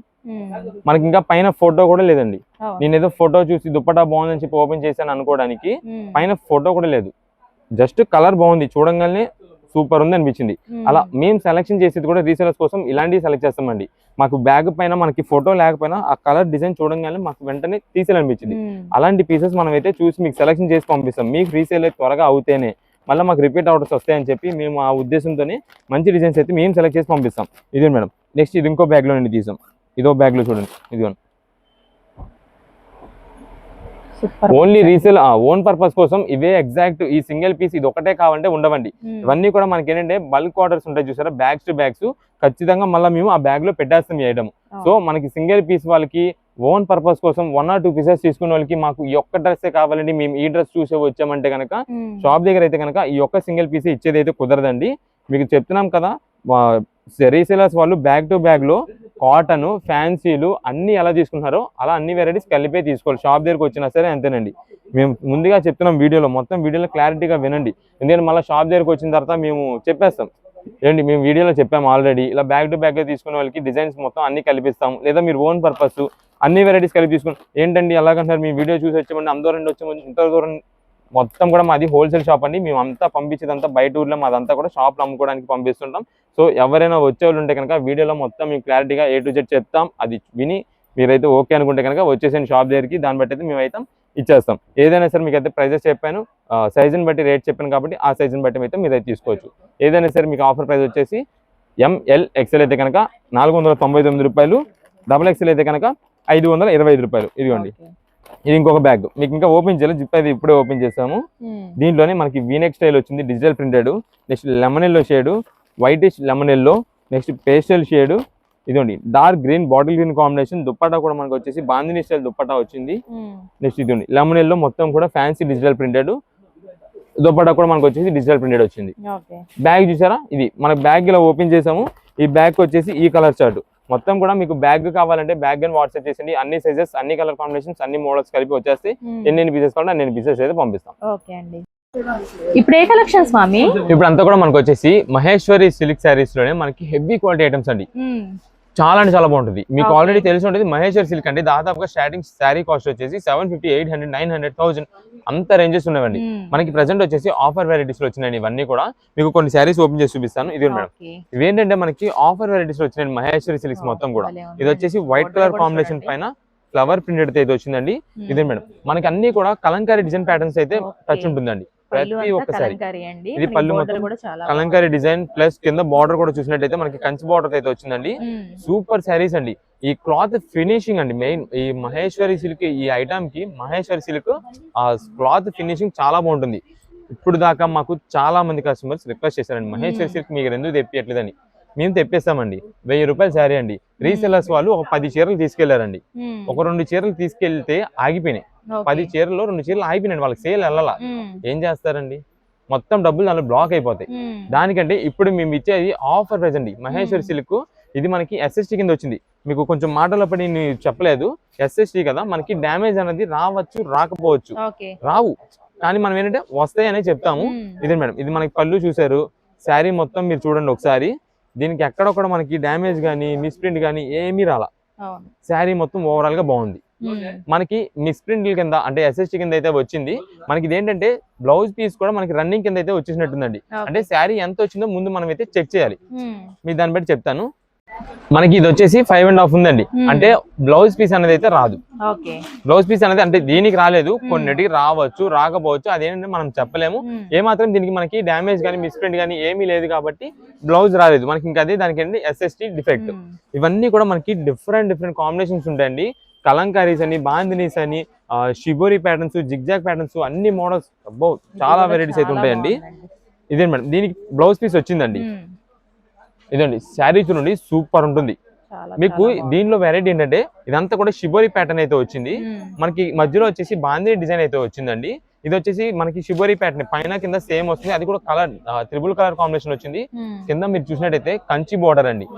మనకి ఇంకా పైన ఫోటో కూడా లేదండి. నేను ఏదో ఫోటో చూసి దుప్పటా బాగుందని చెప్పి ఓపెన్ చేశాను అనుకోవడానికి పైన ఫోటో కూడా లేదు. జస్ట్ కలర్ బాగుంది, చూడంగానే సూపర్ ఉంది అనిపించింది. అలా మేము సెలెక్షన్ చేసేది కూడా రీసేలర్స్ కోసం ఇలాంటివి సెలెక్ట్ చేస్తామండి. మాకు బ్యాగ్ పైన మనకి ఫోటో లేకపోయినా ఆ కలర్ డిజైన్ చూడంగానే మాకు వెంటనే తీసేయాలనిపించింది. అలాంటి పీసెస్ మనం అయితే చూసి మీకు సెలెక్షన్ చేసి పంపిస్తాం. మీకు రీసేల్ త్వరగా అవుతేనే మళ్ళీ మాకు రిపీట్ ఆర్డర్స్ వస్తాయని చెప్పి మేము ఆ ఉద్దేశంతోనే మంచి డిజైన్స్ అయితే మేము సెలెక్ట్ చేసి పంపిస్తాం. ఇదే మేడం నెక్స్ట్ ఇది ఇంకో బ్యాగ్ లో నుండి తీసాం. ఇదో బ్యాగ్ లో చూడండి. ఇదిగోండి ఓన్లీ రీసేల్ ఓన్ పర్పస్ కోసం ఇవే ఎగ్జాక్ట్ ఈ సింగిల్ పీస్ ఇది ఒకటే కావాలంటే ఉండవండి. ఇవన్నీ కూడా మనకి ఏంటంటే బల్క్ ఆర్డర్స్ ఉంటాయి చూసారా, బ్యాగ్స్ టు బ్యాగ్స్ ఖచ్చితంగా మళ్ళీ మేము ఆ బ్యాగ్ లో పెట్టేస్తాం ఈ ఐటమ్. సో మనకి సింగిల్ పీస్ వాళ్ళకి ఓన్ పర్పస్ కోసం 1 or 2 పీసెస్ తీసుకునే వాళ్ళకి మాకు ఈ ఒక్క డ్రెస్సే కావాలండి, మేము ఈ డ్రెస్ చూసే వచ్చామంటే కనుక షాప్ దగ్గర అయితే కనుక ఈ ఒక్క సింగిల్ పీస్ ఇచ్చేది అయితే కుదరదండి. మీకు చెప్తున్నాం కదా, రీసేలర్స్ వాళ్ళు బ్యాగ్ టు బ్యాగ్ లో కాటన్, ఫ్యాన్సీలు అన్ని ఎలా తీసుకుంటున్నారో అలా అన్ని వెరైటీస్ కలిపే తీసుకోవాలి. షాప్ దగ్గరకు వచ్చినా సరే అంతేనండి. మేము ముందుగా చెప్తున్నాం వీడియోలో, మొత్తం వీడియోలో క్లారిటీగా వినండి. ఎందుకంటే మళ్ళీ షాప్ దగ్గరకు వచ్చిన తర్వాత మేము చెప్పేస్తాం ఏంటి, మేము వీడియోలో చెప్పాము ఆల్రెడీ. ఇలా బ్యాగ్ టు బ్యాగ్ తీసుకునే వాళ్ళకి డిజైన్స్ మొత్తం అన్ని కల్పిస్తాం. లేదా మీరు ఓన్ పర్పస్ అన్ని వెరైటీస్ కలిపి తీసుకుని ఏంటండి అలాగంటారు, మీ వీడియో చూసి వచ్చామండి అందరం వచ్చామండి ఇంత దూరం. మొత్తం కూడా మాది హోల్సేల్ షాప్ అండి. మేము అంతా పంపించేదంతా బయట ఊర్లో మాదంతా కూడా షాప్లో అమ్ముకోవడానికి పంపిస్తుంటాం. సో ఎవరైనా వచ్చేవాళ్ళు ఉంటే కనుక వీడియోలో మొత్తం మీకు క్లారిటీగా A to Z చెప్తాం. అది విని మీరైతే ఓకే అనుకుంటే కనుక వచ్చేసాను షాప్ దగ్గరికి, దాన్ని బట్టి అయితే మేమైతే ఇచ్చేస్తాం. ఏదైనా సరే మీకు అయితే ప్రైజెస్ చెప్పాను, సైజుని బట్టి రేట్ చెప్పాను కాబట్టి ఆ సైజుని బట్టి అయితే మీరైతే తీసుకోవచ్చు. ఏదైనా సరే మీకు ఆఫర్ ప్రైస్ వచ్చేసి ML XL అయితే కనుక 499 రూపాయలు, XXL అయితే కనుక 525 రూపాయలు. ఇదిగోండి ఇది ఇంకొక బ్యాగ్. మీకు ఇంకా ఓపెన్ చేయాలి, జిప్ అయితే ఇప్పుడే ఓపెన్ చేసాము. దీంట్లోనే మనకి వీనెక్ స్టైల్ వచ్చింది, digital printed. Next lemon yellow shade, whitish lemon yellow, next pastel shade. ఇదండి dark green, bottle green combination. Dupatta కూడా మనకు వచ్చేసి బాందిని స్టైల్ దుప్పటా వచ్చింది. నెక్స్ట్ ఇదండి లెమన్ ఎల్లో మొత్తం కూడా ఫ్యాన్సీ డిజిటల్ ప్రింటెడ్. దుప్పటా కూడా మనకు వచ్చేసి డిజిటల్ ప్రింటెడ్ వచ్చింది. బ్యాగ్ చూసారా, ఇది మన బ్యాగ్ ఇలా ఓపెన్ చేసాము. ఈ బ్యాగ్ వచ్చేసి ఈ కలర్ చార్ట్ మొత్తం కూడా మీకు బ్యాగ్ కావాలంటే బ్యాగ్ అని వాట్సాప్ చేసింది. అన్ని సైజెస్, అన్ని కలర్ కాంబినేషన్స్, అన్ని మోడల్స్ కలిపి వచ్చేసి ఎన్ని పీసెస్ కావాలంటే అన్ని పీసెస్ అయితే పంపిస్తాం. ఓకే అండి. ఇప్పుడు ఏ కలెక్షన్స్ మామి? ఇప్పుడు అంతా కూడా మనకు వచ్చేసి మహేశ్వరి సిల్క్ శారీస్ లోనే మనకి హెవీ క్వాలిటీ ఐటమ్స్ అండి. చాలా అంటే చాలా బాగుంటుంది. మీకు Okay. ఆల్రెడీ తెలిసి ఉంటుంది మహేశ్వరి సిల్క్ అండి. దాదాపుగా స్టార్టింగ్ శారీ కాస్ట్ వచ్చేసి 750, 800, 900, 1000 అంత రేంజెస్ ఉన్నాయండి. మనకి ప్రెసెంట్ వచ్చేసి ఆఫర్ వెరైటీస్ లో వచ్చినాయి ఇవన్నీ కూడా. మీకు కొన్ని శారీస్ ఓపెన్ చేసి చూపిస్తాను. ఇది మేడం, ఓకే. ఇవేంటంటే మనకి ఆఫర్ వెరైటీస్ లో వచ్చినాయి మహేశ్వరి సిల్క్స్ మొత్తం కూడా. ఇది వచ్చేసి వైట్ కలర్ కాంబినేషన్ పైన ఫ్లవర్ ప్రింటెడ్ అయితే వచ్చిందండి. ఇదే మేడం, మనకి అన్ని కూడా కలంకారీ డిజైన్ ప్యాటర్న్స్ అయితే టచ్ ఉంటుందండి ప్రతి ఒక్కసారి. ఇది పళ్ళు మొత్తం కలంకారీ డిజైన్ ప్లస్ కింద బార్డర్ కూడా చూసినట్టయితే మనకి కంచి బార్డర్ అయితే వచ్చిందండి. సూపర్ శారీస్ అండి. ఈ క్లాత్ ఫినిషింగ్ అండి మెయిన్. ఈ మహేశ్వరి సిల్క్ ఈ ఐటమ్ కి మహేశ్వరి సిల్క్ ఆ క్లాత్ ఫినిషింగ్ చాలా బాగుంటుంది. ఇప్పుడు దాకా మాకు చాలా మంది కస్టమర్స్ రిక్వెస్ట్ చేశారండి మహేశ్వరి సిల్క్ మీకు ఎందుకు తెప్పియట్లేదని. మేము తెప్పిస్తామండి. 1000 రూపాయల శారీ అండి. రీసెల్లర్స్ వాళ్ళు ఒక 10 చీరలు తీసుకెళ్లారండి. ఒక 2 చీరలు తీసుకెళ్తే ఆగిపోయినాయి. 10 చీరల్లో 2 చీరలు ఆగిపోయినాయి. వాళ్ళకి సేల్ వెళ్ళాలా, ఏం చేస్తారండి, మొత్తం డబ్బులు దానిలో బ్లాక్ అయిపోతాయి. దానికంటే ఇప్పుడు మేము ఇచ్చేది ఆఫర్ ప్రైస్ అండి. మహేశ్వరి సిల్క్ ఇది మనకి SST కింద వచ్చింది. మీకు కొంచెం మాటల పడి నేను చెప్పలేదు, SST కదా, మనకి డ్యామేజ్ అనేది రావచ్చు రాకపోవచ్చు, రావు కానీ మనం ఏంటంటే వస్తాయి అనే చెప్తాము. ఇదే మేడం, ఇది మనకి పళ్ళు చూసారు, శారీ మొత్తం మీరు చూడండి ఒకసారి. దీనికి ఎక్కడొక్కడ మనకి డ్యామేజ్ కానీ మిస్ప్రింట్ కానీ ఏమీ రాలా. శారీ మొత్తం ఓవరాల్ గా బాగుంది. మనకి మిస్ప్రింట్ కింద అంటే SST కింద అయితే వచ్చింది. మనకి ఇదేంటంటే బ్లౌజ్ పీస్ కూడా మనకి రన్నింగ్ కింద అయితే వచ్చేసినట్టుందండి. అంటే శారీ ఎంత వచ్చిందో ముందు మనం అయితే చెక్ చేయాలి. మీకు దాన్ని బట్టి చెప్తాను. మనకి ఇది వచ్చేసి 5.5 ఉందండి. అంటే బ్లౌజ్ పీస్ అనేది అయితే రాదు. బ్లౌజ్ పీస్ అనేది అంటే దీనికి రాలేదు, కొన్నిటికి రావచ్చు రాకపోవచ్చు, అదేంటంటే మనం చెప్పలేము. ఏమాత్రం దీనికి మనకి డ్యామేజ్ కానీ మిస్ప్రింట్ కానీ ఏమీ లేదు కాబట్టి బ్లౌజ్ రాలేదు మనకి. ఇంకా అదే దానికి ఏంటి SST డిఫెక్ట్. ఇవన్నీ కూడా మనకి డిఫరెంట్ కాంబినేషన్స్ ఉంటాయండి. కలంకారీస్ అని, బాందినీస్ అని, షిబోరి ప్యాటర్న్స్, జిగ్జాగ్ ప్యాటర్న్స్, అన్ని మోడల్స్ చాలా వెరైటీస్ అయితే ఉంటాయండి. ఇదే మేడం, దీనికి బ్లౌజ్ పీస్ వచ్చిందండి. ఇదండి శారీ చూడండి, సూపర్ ఉంటుంది. మీకు దీనిలో వెరైటీ ఏంటంటే ఇదంతా కూడా షిబోరి ప్యాటర్న్ అయితే వచ్చింది. మనకి మధ్యలో వచ్చేసి బాందిని డిజైన్ అయితే వచ్చిందండి. ఇది వచ్చేసి మనకి షిబోరి ప్యాటర్న్ పైన కింద సేమ్ వస్తుంది. అది కూడా కలర్ త్రిబుల్ కలర్ కాంబినేషన్ వచ్చింది. కింద మీరు చూసినట్టయితే కంచి బోర్డర్ అండి,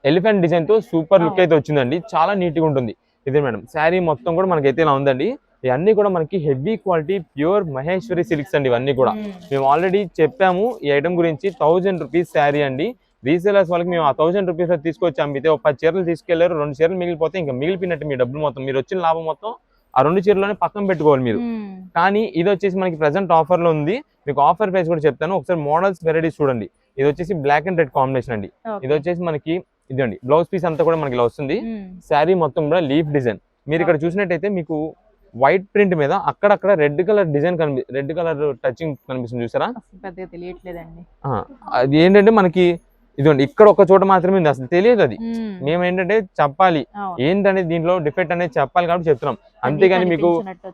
ఎలిఫెంట్ డిజైన్ తో సూపర్ లుక్ అయితే వచ్చిందండి. చాలా నీట్ గా ఉంటుంది. ఇదే మేడం, శారీ మొత్తం కూడా మనకైతే ఇలా ఉందండి. ఇవన్నీ కూడా మనకి heavy quality pure Maheshwari silks అండి. ఇవన్నీ కూడా మేము ఆల్రెడీ చెప్పాము ఈ ఐటమ్ గురించి. 1000 రూపీస్ శారీ అండి. రీసేలర్స్ వాళ్ళకి మేము ఆ 1000 రూపీస్ తీసుకొచ్చి అమ్మితే ఒక 10 చీరలు తీసుకెళ్లారు, 2 చీరలు మిగిలిపోతే ఇంకా మిగిలిపోయినట్టు మీ డబ్బులు మొత్తం, మీరు వచ్చిన లాభం మొత్తం ఆ 2 చీరలోనే పక్కన పెట్టుకోవాలి మీరు. కానీ ఇది వచ్చేసి మనకి ప్రెసెంట్ ఆఫర్ లో ఉంది. మీకు ఆఫర్ ప్రైస్ కూడా చెప్తాను. ఒకసారి మోడల్స్ వెరైటీస్ చూడండి. ఇది వచ్చేసి బ్లాక్ అండ్ రెడ్ కాంబినేషన్ అండి. ఇది వచ్చేసి మనకి ఇదండి బ్లౌజ్ పీస్ అంతా కూడా మనకి ఇలా వస్తుంది. శారీ మొత్తం కూడా లీఫ్ డిజైన్. మీరు ఇక్కడ చూసినట్టయితే మీకు వైట్ ప్రింట్ మీద అక్కడక్కడ red colour design red colour touching కనిపిస్తుంది, చూసారా? అది ఏంటంటే మనకి ఇదండి ఇక్కడ ఒక చోట మాత్రమే ఉంది, అసలు తెలియదు అది. మేము ఏంటంటే చెప్పాలి ఏంటనేది, దీంట్లో డిఫెక్ట్ అనేది చెప్పాలి కాబట్టి చెప్తున్నాం. అంతేగాని మీకు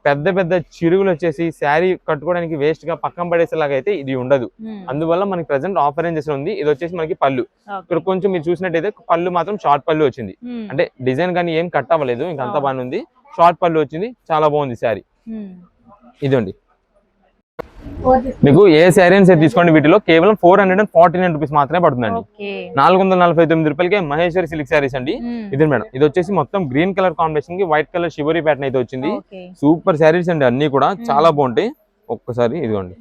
పెద్ద పెద్ద చిరుగులు వచ్చేసి శారీ కట్టుకోవడానికి వేస్ట్ గా పక్కన పడేసేలాగా అయితే ఇది ఉండదు. అందువల్ల మనకి ప్రెసెంట్ ఆఫర్ రేంజెస్ ఉంది. ఇది వచ్చేసి మనకి పళ్ళు, ఇక్కడ కొంచెం మీరు చూసినట్టయితే పళ్ళు మాత్రం షార్ట్ పళ్ళు వచ్చింది. అంటే డిజైన్ కానీ ఏం కట్ అవ్వలేదు, ఇంకంతా బాగానే ఉంది. షార్ట్ పళ్ళు వచ్చింది, చాలా బాగుంది శారీ. ఇదండి మీకు ఏ శారీ అని తీసుకోండి, వీటిలో కేవలం 449 రూపీస్ మాత్రమే పడుతుందండి. 449 రూపాయలకే మహేశ్వరి సిల్క్ శారీస్ అండి. ఇది మేడం, ఇది వచ్చేసి మొత్తం గ్రీన్ కలర్ కాంబినేషన్ కి వైట్ కలర్ షిబోరి ప్యాటర్న్ అయితే వచ్చింది. సూపర్ శారీస్ అండి, అన్ని కూడా చాలా బాగుంటాయి. ఒక్కసారి ఇదిగోండి,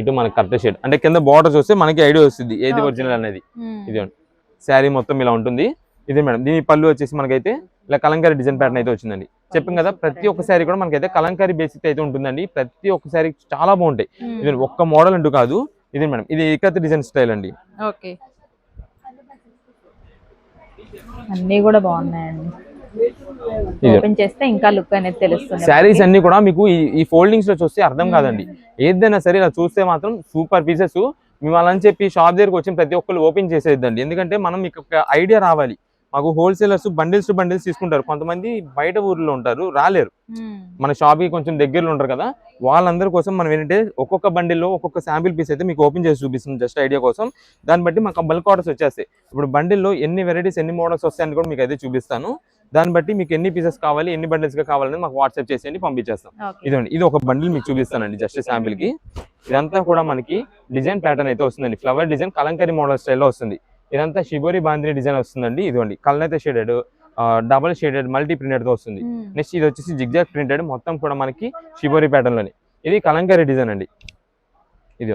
ఇటు మనకి కరెక్ట్ షేడ్ అంటే కింద బార్డర్ చూస్తే మనకి ఐడియా వస్తుంది ఏది ఒరిజినల్ అనేది. ఇదిగోండి శారీ మొత్తం ఇలా ఉంటుంది. ఇదే మేడం, దీని పళ్ళు వచ్చేసి మనకైతే ఇలా కలంకారీ డిజైన్ ప్యాటర్న్ అయితే వచ్చిందండి. చెప్పాం కదా, ప్రతి ఒక్క శారీ కూడా మనకైతే కలంకారీ బేసిక్ అయితే ఉంటుందండి. ప్రతి ఒక్క శారీ చాలా బాగుంటాయి. ఇది ఒక్క మోడల్ అంటూ కాదు. ఇది మేడం, ఇది ఇక్కత్ డిజైన్ స్టైల్ అండి. అన్ని కూడా బాగున్నాయండి. ఓపెన్ చేస్తే ఇంకా లుక్ అనేది తెలుస్తుంది. శారీస్ అన్ని కూడా మీకు ఈ ఫోల్డింగ్స్ లో చూస్తే అర్థం కాదండి. ఏదైనా సరే ఇలా చూస్తే మాత్రం సూపర్ పీసెస్. మేము అలా అని చెప్పి షాప్ దగ్గరకు వచ్చి ప్రతి ఒక్కరు ఓపెన్ చేసేద్దండి. ఎందుకంటే మనం మీకు ఒక ఐడియా రావాలి. మాకు హోల్సేలర్స్ బండిల్స్ టు బండిల్స్ తీసుకుంటారు. కొంతమంది బయట ఊర్లో ఉంటారు, రాలేరు. మన షాప్ కి కొంచెం దగ్గరలో ఉంటారు కదా, వాళ్ళందరి కోసం మనం ఏంటంటే ఒక్కొక్క బండిల్లో ఒక్కొక్క శాంపిల్ పీస్ అయితే మీకు ఓపెన్ చేసి చూపిస్తుంది, జస్ట్ ఐడియా కోసం. దాన్ని బట్టి మాకు బల్క్ ఆర్డర్స్ వచ్చేస్తాయి. ఇప్పుడు బండిల్లో ఎన్ని వెరైటీస్ ఎన్ని మోడల్స్ వస్తాయని కూడా మీకు అయితే చూపిస్తాను. దాన్ని బట్టి మీకు ఎన్ని పీసెస్ కావాలి, ఎన్ని బండిల్స్ గా కావాలని మాకు వాట్సాప్ చేసేయండి, పంపించేస్తాం. ఇదండి, ఇది ఒక బండిల్ మీకు చూపిస్తానండి జస్ట్ శాంపిల్ కి. ఇదంతా కూడా మనకి డిజైన్ ప్యాటర్న్ అయితే వస్తుందండి. ఫ్లవర్ డిజైన్ కలంకారీ మోడల్ స్టైల్లో వస్తుంది. ఇదంతా షిబోరి బాందిని డిజైన్ వస్తుందండి. ఇదిగోండి కలనైతే shaded, double shaded, multi printed తో వస్తుంది. నెక్స్ట్ ఇది వచ్చేసి జిగ్జాగ్ ప్రింటెడ్, మొత్తం కూడా మనకి షిబోరి ప్యాటర్న్ లోని. ఇది కలంకారీ డిజైన్ అండి. ఇది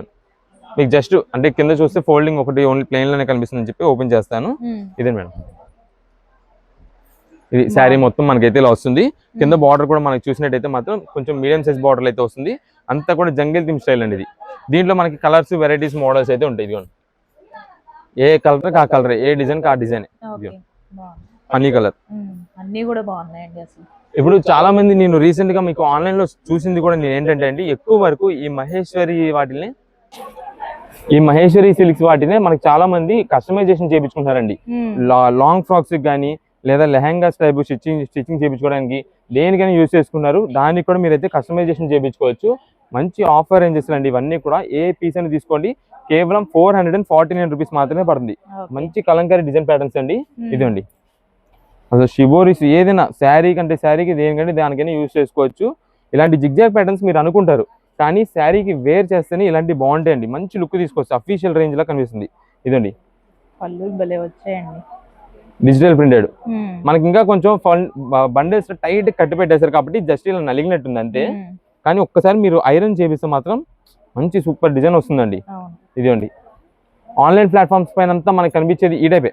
మీకు జస్ట్ అంటే కింద చూస్తే ఫోల్డింగ్ ఒకటి ఓన్లీ ప్లెయిన్ లోనే కనిపిస్తుందని చెప్పి ఓపెన్ చేస్తాను. ఇదే మేడం, ఇది శారీ మొత్తం మనకైతే ఇలా వస్తుంది. కింద బార్డర్ కూడా మనకి చూసినట్టయితే మాత్రం కొంచెం మీడియం సైజ్ బార్డర్ అయితే వస్తుంది. అంతా కూడా జంగిల్ థీమ్ స్టైల్ అండి ఇది. దీంట్లో మనకి కలర్స్ వెరైటీస్ మోడల్స్ అయితే ఉంటాయి. ఇదిగోండి ఏ కలర్ ఆ కలర్, ఏ డిజైన్ ఆ డిజైన్, అన్ని కలర్ అన్ని కూడా బాగున్నాయండి అసలు. ఇప్పుడు చాలా మంది నేను రీసెంట్ గా మీకు ఆన్లైన్ లో చూసింది కూడా నేను ఏంటంటే అండి, ఎక్కువ వరకు ఈ మహేశ్వరి సిల్క్స్ వాటినే మనకి చాలా మంది కస్టమైజేషన్ చేయించుకుంటారండి. లాంగ్ ఫ్రాక్స్ కానీ లేదా లెహంగాస్ టైప్ స్టిచ్చింగ్ చేయించుకోవడానికి దేనికైనా యూజ్ చేసుకున్నారు. దానికి కూడా మీరైతే కస్టమైజేషన్ చేయించుకోవచ్చు. మంచి ఆఫర్ రేంజెస్ అండి ఇవన్నీ కూడా. ఏ పీస్ అని తీసుకోండి కేవలం 449 రూపీస్ మాత్రమే పడుతుంది. మంచి కలంకారీ డిజైన్ ప్యాటర్న్స్ అండి. ఇదండి అసలు షిబోరీస్ ఏదైనా శారీ కంటే శారీకి దేనికంటే దానికైనా యూజ్ చేసుకోవచ్చు. ఇలాంటి జిగ్జాగ్ ప్యాటర్న్స్ మీరు అనుకుంటారు, కానీ శారీకి వేర్ చేస్తేనే ఇలాంటి బాగుంటాయండి. మంచి లుక్ తీసుకొచ్చు, అఫీషియల్ రేంజ్ లా కనిపిస్తుంది. ఇదండి పళ్ళు భలే వచ్చాయండి, డిజిటల్ ప్రింటెడ్. మనకి ఇంకా కొంచెం బండెల్స్ టైట్ కట్టి పెట్టేశారు కాబట్టి జస్ట్ ఇలా నలిగినట్టుంది అంతే. కానీ ఒక్కసారి మీరు ఐరన్ చేపిస్తే మాత్రం మంచి సూపర్ డిజైన్ వస్తుందండి. ఇదండి ఆన్లైన్ ప్లాట్ఫామ్స్ పైన అంతా మనకి కనిపించేది ఈ టైపే.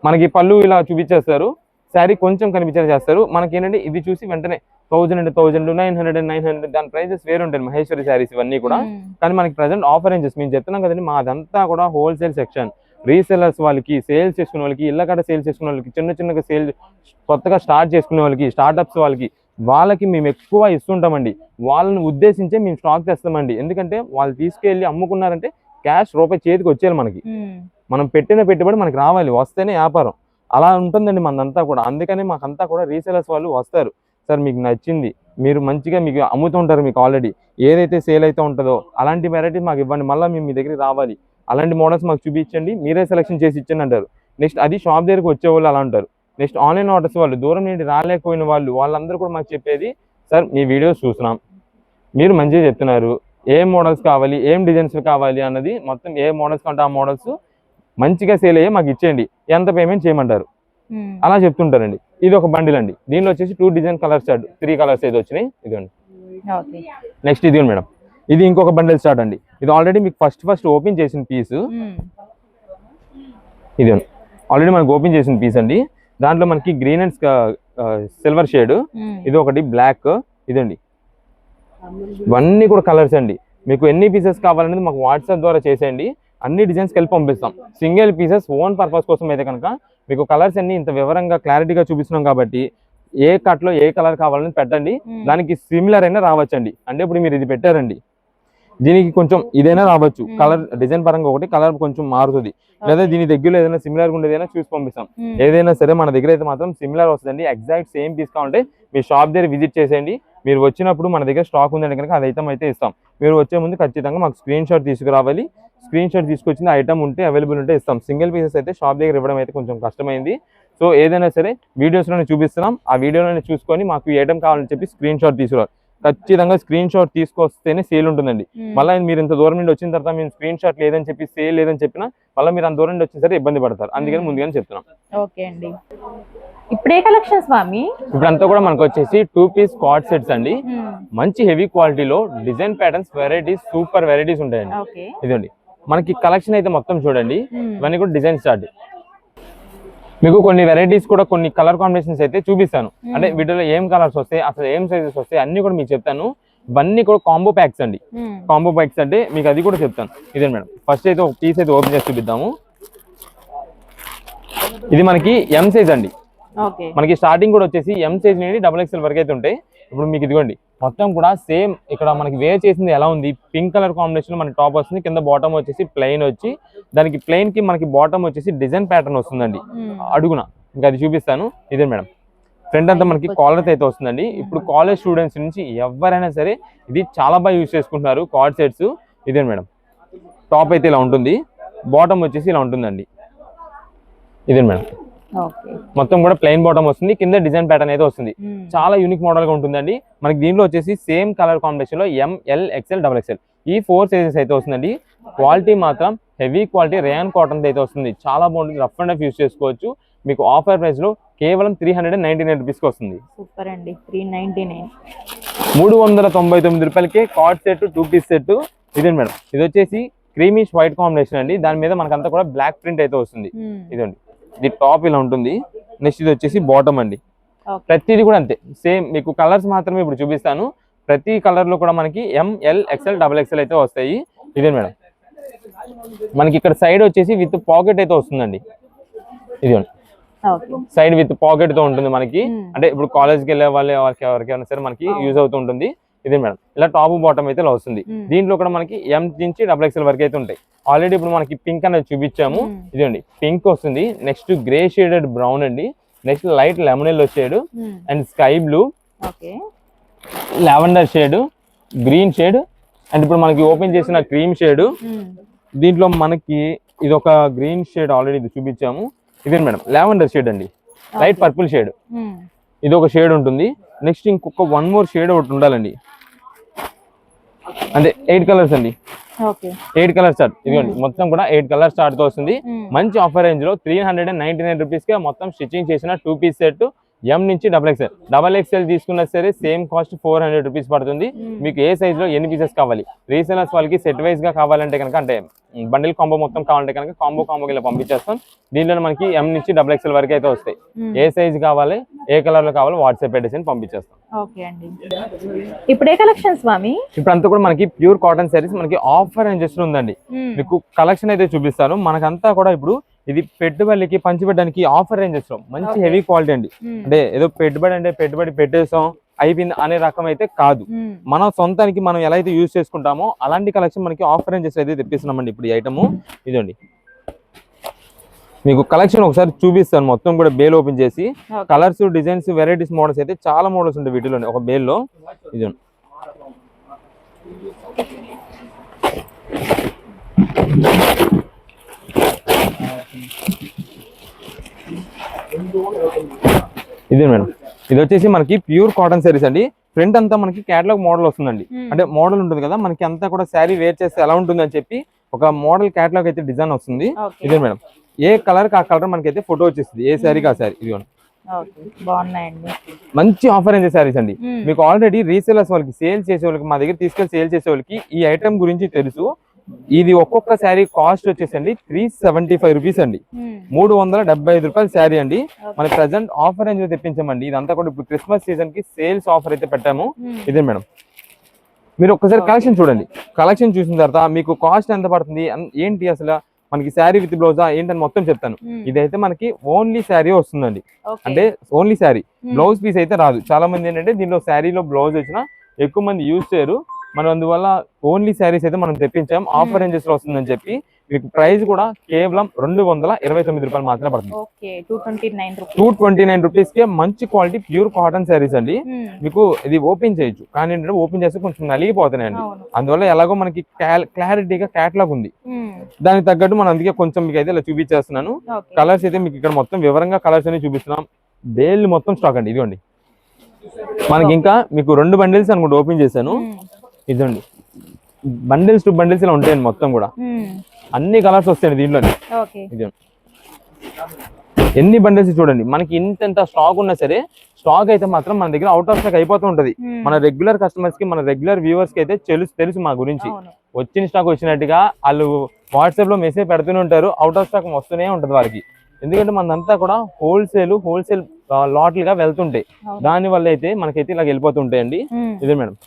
మనకి పళ్ళు ఇలా చూపించేస్తారు, శారీ కొంచెం కనిపించేలా చేస్తారు. మనకి ఏంటంటే ఇది చూసి వెంటనే 1000 and 1000, 900 దాని ప్రైజెస్ వేరు ఉంటాయి మహేశ్వరి శారీస్ ఇవన్నీ కూడా. కానీ మనకి ప్రజెంట్ ఆఫర్ రేంజెస్ మేము చెప్తున్నాం కదండి, మాదంతా కూడా హోల్సేల్ సెక్షన్. రీసెలర్స్ వాళ్ళకి, సేల్స్ చేసుకునే వాళ్ళకి, ఇళ్ళకడ సేల్స్ చేసుకునే వాళ్ళకి, చిన్నగా సేల్ కొత్తగా స్టార్ట్ చేసుకునే వాళ్ళకి, స్టార్ట్అప్స్ వాళ్ళకి మేము ఎక్కువ ఇస్తుంటామండి. వాళ్ళని ఉద్దేశించే మేము స్టాక్ తెస్తామండి. ఎందుకంటే వాళ్ళు తీసుకెళ్ళి అమ్ముకున్నారంటే క్యాష్ రూపాయి చేతికి వచ్చేయాలి మనకి. మనం పెట్టిన పెట్టుబడి మనకి రావాలి, వస్తేనే వ్యాపారం. అలా ఉంటుందండి మనంతా కూడా. అందుకని మాకంతా కూడా రీసేలర్స్ వాళ్ళు వస్తారు. సార్ మీకు నచ్చింది, మీరు మంచిగా మీకు అమ్ముతుంటారు, మీకు ఆల్రెడీ ఏదైతే సేల్ అయితే ఉంటుందో అలాంటి వెరైటీ మాకు ఇవ్వండి, మళ్ళీ మేము మీ దగ్గరికి రావాలి, అలాంటి మోడల్స్ మాకు చూపించండి, మీరే సెలెక్షన్ చేసి ఇచ్చండి అంటారు. నెక్స్ట్ అది షాప్ దగ్గరికి వచ్చేవాళ్ళు అలా అంటారు. నెక్స్ట్ ఆన్లైన్ ఆర్డర్స్ వాళ్ళు, దూరం నుండి రాలేకపోయిన వాళ్ళందరూ కూడా మాకు చెప్పేది, సార్ మీ వీడియోస్ చూస్తున్నాం, మీరు మంచిగా చెప్తున్నారు, ఏం మోడల్స్ కావాలి, ఏం డిజైన్స్ కావాలి అన్నది మొత్తం ఏ మోడల్స్ కంటే ఆ మోడల్స్ మంచిగా సేల్ అయ్యే మాకు ఇచ్చేయండి, ఎంత పేమెంట్ చేయమంటారు అలా చెప్తుంటారండి. ఇది ఒక బండిల్ అండి. దీనిలో వచ్చేసి 2 డిజైన్ కలర్ స్టార్ట్, 3 కలర్స్ అయితే వచ్చినాయి. ఇదిగోండి నెక్స్ట్ ఇది మేడం, ఇది ఇంకొక బండిల్ స్టార్ట్ అండి. ఇది ఆల్రెడీ మీకు ఫస్ట్ ఓపెన్ చేసిన పీస్. ఇది ఆల్రెడీ మనకు ఓపెన్ చేసిన పీస్ అండి. దాంట్లో మనకి గ్రీన్ అండ్ సిల్వర్ షేడ్, ఇది ఒకటి బ్లాక్. ఇదండి ఇవన్నీ కూడా కలర్స్ అండి. మీకు ఎన్ని పీసెస్ కావాలనేది మాకు వాట్సాప్ ద్వారా చేసేయండి, అన్ని డిజైన్స్ కలిపి పంపిస్తాం. సింగిల్ పీసెస్ ఓన్ పర్పస్ కోసం అయితే కనుక మీకు కలర్స్ అన్ని ఇంత వివరంగా క్లారిటీగా చూపిస్తున్నాం కాబట్టి ఏ కట్లో ఏ కలర్ కావాలని పెట్టండి, దానికి సిమిలర్ అయినా రావచ్చండి. అంటే ఇప్పుడు మీరు ఇది పెట్టారండి, దీనికి కొంచెం ఇదైనా రావచ్చు, కలర్ డిజైన్ పరంగా ఒకటి కలర్ కొంచెం మారుతుంది, లేదా దీని దగ్గరలో ఏదైనా సిమిలర్ ఉండేదైనా చూసి పంపిస్తాం. ఏదైనా సరే మన దగ్గర అయితే మాత్రం సిమిలర్ వస్తుందండి. ఎగ్జాక్ట్ సేమ్ పీస్ కావాలంటే మీ షాప్ దగ్గర విజిట్ చేసేయండి. మీరు వచ్చినప్పుడు మన దగ్గర స్టాక్ ఉందంటే కనుక అది ఐటమ్ అయితే ఇస్తాం. మీరు వచ్చే ముందు ఖచ్చితంగా మాకు స్క్రీన్ షాట్ తీసుకురావాలి. స్క్రీన్ షాట్ తీసుకొచ్చిన ఐటమ్ ఉంటే అవైలబుల్ ఉంటే ఇస్తాం. సింగిల్ పీసెస్ అయితే షాప్ దగ్గర ఇవ్వడం అయితే కొంచెం కష్టమైంది. సో ఏదైనా సరే వీడియోస్లోనే చూపిస్తున్నాం, ఆ వీడియోలోనే చూసుకొని మాకు ఈ ఐటమ్ కావాలని చెప్పి స్క్రీన్ షాట్ తీసుకురావాలి. ఖచ్చితంగా స్క్రీన్ షాట్ తీసుకొస్తేనే సేల్ ఉంటుందండి. మళ్ళీ మీరు ఇంత దూరం నుండి వచ్చిన తర్వాత మేము స్క్రీన్ షాట్ లేదని చెప్పి సేల్ లేదని చెప్పినా మళ్ళీ మీరు అంత దూరం నుండి వచ్చిన సరే ఇబ్బంది పడతారు. అందుకని ముందుగానే చెప్తున్నాం. ఓకే అండి, ఇప్పుడే కలెక్షన్ స్వామి. ఇప్పుడంతా కూడా మనకు వచ్చేసి 2 పీస్ కార్డ్ సెట్స్ అండి. మంచి హెవీ క్వాలిటీలో design patterns varieties super varieties ఉంటాయండి. ఇదండి మనకి కలెక్షన్ అయితే మొత్తం చూడండి, ఇవన్నీ కూడా డిజైన్ స్టార్ట్. మీకు కొన్ని వెరైటీస్ కూడా కొన్ని కలర్ కాంబినేషన్స్ అయితే చూపిస్తాను. అంటే వీటిలో ఏం కలర్స్ వస్తాయి, అసలు ఏం సైజెస్ వస్తాయి అన్ని కూడా మీకు చెప్తాను. ఇవన్నీ కూడా కాంబో ప్యాక్స్ అండి. కాంబో ప్యాక్స్ అంటే మీకు అది కూడా చెప్తాను. ఇదే మేడం, ఫస్ట్ అయితే ఒక పీస్ అయితే ఓపెన్ చేసి చూపిద్దాము. ఇది మనకి ఎం సైజ్ అండి. మనకి స్టార్టింగ్ కూడా వచ్చేసి ఎం సైజ్ నుండి XXL వరకు అయితే ఉంటాయి. ఇప్పుడు మీకు ఇదిగోండి మొత్తం కూడా సేమ్ ఇక్కడ మనకి వేర్ చేసింది ఎలా ఉంది, పింక్ కలర్ కాంబినేషన్ లో మనకి టాప్ వస్తుంది, కింద బాటమ్ వచ్చేసి ప్లెయిన్ వచ్చి దానికి ప్లెయిన్ కి మనకి బాటమ్ వచ్చేసి డిజైన్ ప్యాటర్న్ వస్తుందండి అడుగున. ఇంకా అది చూపిస్తాను. ఇదే మేడం, ఫ్రంట్ అంతా మనకి కాలర్ అయితే వస్తుందండి. ఇప్పుడు కాలేజ్ స్టూడెంట్స్ నుంచి ఎవరైనా సరే ఇది చాలా బాగా యూజ్ చేసుకుంటున్నారు కార్డ్ సెట్స్. ఇదే మేడం, టాప్ అయితే ఇలా ఉంటుంది, బాటమ్ వచ్చేసి ఇలా ఉంటుందండి. ఇదే మేడం, మొత్తం కూడా ప్లెయిన్ బాటమ్ వస్తుంది, కింద డిజైన్ ప్యాటర్న్ అయితే వస్తుంది. చాలా యూనిక్ మోడల్ గా ఉంటుందండి. మనకి దీంట్లో వచ్చేసి సేమ్ కలర్ కాంబినేషన్ లో ML XL XXL ఈ 4 సైజెస్ అయితే వస్తుందండి. క్వాలిటీ మాత్రం హెవీ క్వాలిటీ రేయాన్ కాటన్ అయితే వస్తుంది. చాలా బాగుంటుంది, రఫ్ అండ్ రఫ్ యూస్ చేసుకోవచ్చు. మీకు ఆఫర్ ప్రైస్ లో కేవలం 399 రూపీస్ కి వస్తుంది. సూపర్ అండి, 399 399 రూపాయలకి కార్డ్ సెట్ 2 పీస్ సెట్. ఇదే మేడం, ఇది వచ్చేసి క్రీమిష్ వైట్ కాంబినేషన్ అండి. దాని మీద మనకంతా కూడా బ్లాక్ ప్రింట్ అయితే వస్తుంది. ఇదండి, ఇది టాప్ ఇలా ఉంటుంది, నెక్స్ట్ ఇది వచ్చేసి బాటమ్ అండి. ప్రతిది కూడా అంతే సేమ్. మీకు కలర్స్ మాత్రమే ఇప్పుడు చూపిస్తాను. ప్రతి కలర్ లో కూడా మనకి ML XL XXL అయితే వస్తాయి. ఇదే మేడం మనకి ఇక్కడ సైడ్ వచ్చేసి విత్ పాకెట్ అయితే వస్తుందండి. ఇది సైడ్ విత్ పాకెట్ తో ఉంటుంది మనకి. అంటే ఇప్పుడు కాలేజ్కి వెళ్ళే వాళ్ళకి ఎవరికైనా సరే మనకి యూజ్ అవుతూ ఉంటుంది. ఇదే మేడం ఇలా టాప్ బాటమ్ అయితే ఇలా వస్తుంది. దీంట్లో కూడా మనకి M నుంచి XXL వరకు అయితే ఉంటాయి. ఆల్రెడీ ఇప్పుడు మనకి పింక్ అనేది చూపించాము. ఇదండి పింక్ వస్తుంది. నెక్స్ట్ గ్రే షేడెడ్ బ్రౌన్ అండి. Next light lemon yellow shade and sky blue, lavender shade, green shade and ఇప్పుడు మనకి ఓపెన్ చేసిన క్రీమ్ షేడ్. దీంట్లో మనకి ఇది ఒక గ్రీన్ షేడ్ ఆల్రెడీ ఇది చూపించాము. ఇదే మేడం లావెండర్ షేడ్ అండి, లైట్ పర్పుల్ షేడ్. ఇది ఒక షేడ్ ఉంటుంది. నెక్స్ట్ ఇంకొక 1 మోర్ షేడ్ ఒకటి ఉండాలండి. అంటే 8 కలర్స్ అండి. 8 కలర్ స్టార్ట్. ఇదిగోండి మొత్తం కూడా 8 కలర్ స్టార్ట్ తో వస్తుంది. మంచి ఆఫర్ రేంజ్ లో 399 రూపీస్ కి మొత్తం స్టిచ్చింగ్ చేసిన 2 పీస్ సెట్. M నుంచి XXL తీసుకున్నా సరే సేమ్ కాస్ట్ 400 రూపీస్ పడుతుంది. మీకు ఏ సైజ్ లో ఎన్ని పీసెస్ కావాలి, రీసెలర్స్ వాళ్ళకి సెట్ వైజ్ గా కావాలంటే కనుక, అంటే బండిల్ కాంబో మొత్తం కావాలంటే కనుక కాంబోకి ఇలా పంపించేస్తాం. దీంట్లో మనకి M నుంచి XXL వరకు అయితే వస్తాయి. ఏ సైజ్ కావాలి, ఏ కలర్ లో కావాలో వాట్సాప్ అడ్రస్ పంపించేస్తాం. ఓకే అండి. ఇప్పుడు ఏ కలెక్షన్ స్వామి? ఇప్పుడు అంతా కూడా మనకి ప్యూర్ కాటన్ సారీస్ మనకి ఆఫర్ రేంజెస్ ఉందండి. మీకు కలెక్షన్ అయితే చూపిస్తాను. మనకంతా కూడా ఇప్పుడు ఇది పెట్టుబడికి పంచిపెట్టడానికి ఆఫర్ రేంజెస్ లో మంచి హెవీ క్వాలిటీ అండి. అంటే ఏదో పెట్టుబడి పెట్టేసాం అయిపోయింది అనే రకం అయితే కాదు. మన సొంతానికి మనం ఎలా అయితే యూజ్ చేసుకుంటామో అలాంటి కలెక్షన్ మనకి ఆఫర్ రేంజెస్ అయితే తెప్పిస్తున్నామండి. ఇప్పుడు ఈ ఐటమ్ ఇదండి. మీకు కలెక్షన్ ఒకసారి చూపిస్తాను మొత్తం కూడా బేల్ ఓపెన్ చేసి. కలర్స్, డిజైన్స్, వెరైటీస్, మోడల్స్ అయితే చాలా మోడల్స్ ఉంటాయి వీటిలో ఒక బేల్ లో. ఇది ఇదే మేడం. ఇది వచ్చేసి మనకి ప్యూర్ కాటన్ సారీస్ అండి. ఫ్రంట్ అంతా మనకి క్యాటలాగ్ మోడల్ వస్తుందండి. అంటే మోడల్ ఉంటుంది కదా మనకి అంతా కూడా శారీ వేర్ చేస్తే ఎలా ఉంటుంది అని చెప్పి ఒక మోడల్ క్యాటలాగ్ అయితే డిజైన్ వస్తుంది. ఇదే మేడం. ఏ కలర్ కి ఆ కలర్ మనకైతే ఫోటో వచ్చేస్తుంది. ఏ శారీకి ఆ శారీ. ఇదిగోండి మంచి ఆఫర్ అయింది శారీస్ అండి. మీకు ఆల్రెడీ రీసేలర్స్ వాళ్ళకి, సేల్ చేసే వాళ్ళకి, మా దగ్గర తీసుకెళ్లి సేల్ చేసే వాళ్ళకి ఈ ఐటమ్ గురించి తెలుసు. ఇది ఒక్కొక్క శారీ కాస్ట్ వచ్చేసండి 375 రూపీస్ అండి. 375 రూపాయల శారీ అండి. మన ప్రెసెంట్ ఆఫర్ రేంజ్ తెప్పించామండి. ఇదంతా కూడా ఇప్పుడు క్రిస్మస్ సీజన్ కి సేల్స్ ఆఫర్ అయితే పెట్టాము. ఇదే మేడం. మీరు ఒక్కసారి కలెక్షన్ చూడండి. కలెక్షన్ చూసిన తర్వాత మీకు కాస్ట్ ఎంత పడుతుంది, ఏంటి అసలు మనకి శారీ విత్ బ్లౌజా ఏంటని మొత్తం చెప్తాను. ఇదైతే మనకి ఓన్లీ శారీ వస్తుందండి. అంటే ఓన్లీ శారీ, బ్లౌజ్ పీస్ అయితే రాదు. చాలా మంది ఏంటంటే దీనిలో శారీలో బ్లౌజ్ వచ్చినా ఎక్కువ మంది యూజ్ చేయరు. మనం అందువల్ల ఓన్లీ శారీస్ అయితే మనం తెప్పించాం. ఆఫర్ రేంజెస్ లో వస్తుందని చెప్పి మీకు ప్రైస్ కూడా కేవలం 229 రూపాయలు మాత్రమే పడుతుంది. 229 రూపీస్ కే మంచి క్వాలిటీ ప్యూర్ కాటన్ శారీస్ అండి. మీకు ఇది ఓపెన్ చేయొచ్చు, కానీ ఏంటంటే ఓపెన్ చేస్తే కొంచెం నలిగిపోతున్నాయండి. అందువల్ల ఎలాగో మనకి క్లారిటీగా క్యాటలాగ్ ఉంది. దానికి తగ్గట్టు మనం అందుకే కొంచెం మీకు అయితే ఇలా చూపించేస్తున్నాను. కలర్స్ అయితే మీకు ఇక్కడ మొత్తం వివరంగా కలర్స్ అనేవి చూపిస్తున్నాం. బేల్ మొత్తం స్టాక్ అండి. ఇదిగోండి మనకి ఇంకా మీకు 2 బండిల్స్ అనుకుంటే ఓపెన్ చేశాను. ఇదండి బండిల్స్ టు బండిల్స్ ఇలా ఉంటాయండి. మొత్తం కూడా అన్ని కలర్స్ వస్తాయండి దీంట్లోనే. ఇది ఎన్ని బండిల్స్ చూడండి. మనకి ఇంత స్టాక్ ఉన్నా సరే స్టాక్ అయితే మాత్రం మన దగ్గర అవుట్ ఆఫ్ స్టాక్ అయిపోతూ ఉంటది. మన రెగ్యులర్ కస్టమర్స్ కి, మన రెగ్యులర్ వ్యూవర్స్ కి అయితే తెలుసు మా గురించి. వచ్చిన స్టాక్ వచ్చినట్టుగా వాళ్ళు వాట్సాప్ లో మెసేజ్ పెడుతూనే ఉంటారు. అవుట్ ఆఫ్ స్టాక్ వస్తూనే ఉంటది వాళ్ళకి. ఎందుకంటే మనంతా కూడా హోల్సేల్ లాట్లుగా వెళ్తుంటాయి. దాని వల్ల అయితే మనకైతే ఇలా వెళ్ళిపోతుంటాయండి. ఇదే మేడం.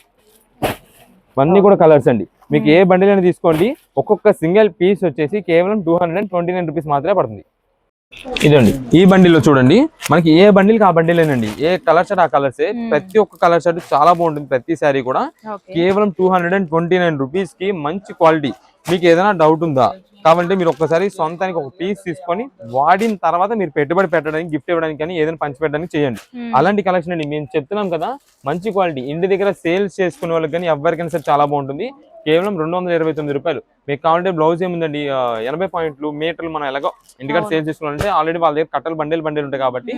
ఇవన్నీ కూడా కలర్స్ అండి. మీకు ఏ బండిల్ అయినా తీసుకోండి. ఒక్కొక్క సింగిల్ పీస్ వచ్చేసి కేవలం 229 రూపీస్ మాత్రమే పడుతుంది. ఇదండి ఈ బండిల్లో చూడండి. మనకి ఏ బండిల్కి ఆ బండిలేనండి. ఏ కలర్ షర్ట్ ఆ కలర్సే. ప్రతి ఒక్క కలర్ షర్ట్ చాలా బాగుంటుంది. ప్రతి శారీ కూడా కేవలం 229 రూపీస్ కి మంచి క్వాలిటీ. మీకు ఏదైనా డౌట్ ఉందా కాబట్టి మీరు ఒక్కసారి సొంతానికి ఒక పీస్ తీసుకొని వాడిన తర్వాత మీరు పెట్టుబడి పెట్టడానికి, గిఫ్ట్ ఇవ్వడానికి కానీ ఏదైనా పంచి పెట్టడానికి చేయండి. అలాంటి కలెక్షన్ అండి. మేము చెప్తున్నాం కదా మంచి క్వాలిటీ. ఇంటి దగ్గర సేల్స్ చేసుకునే వాళ్ళకి కానీ ఎవరికైనా సరే చాలా బాగుంటుంది. కేవలం 229 రూపాయలు. మీకు కావాలంటే బ్లౌజ్ ఏముందండి 80 పాయింట్లు మీటర్లు మనం ఎలాగో ఇంటికాడ సేల్ చేసుకోవాలంటే ఆల్రెడీ వాళ్ళ దగ్గర కట్టలు బండిల్ ఉంటాయి కాబట్టి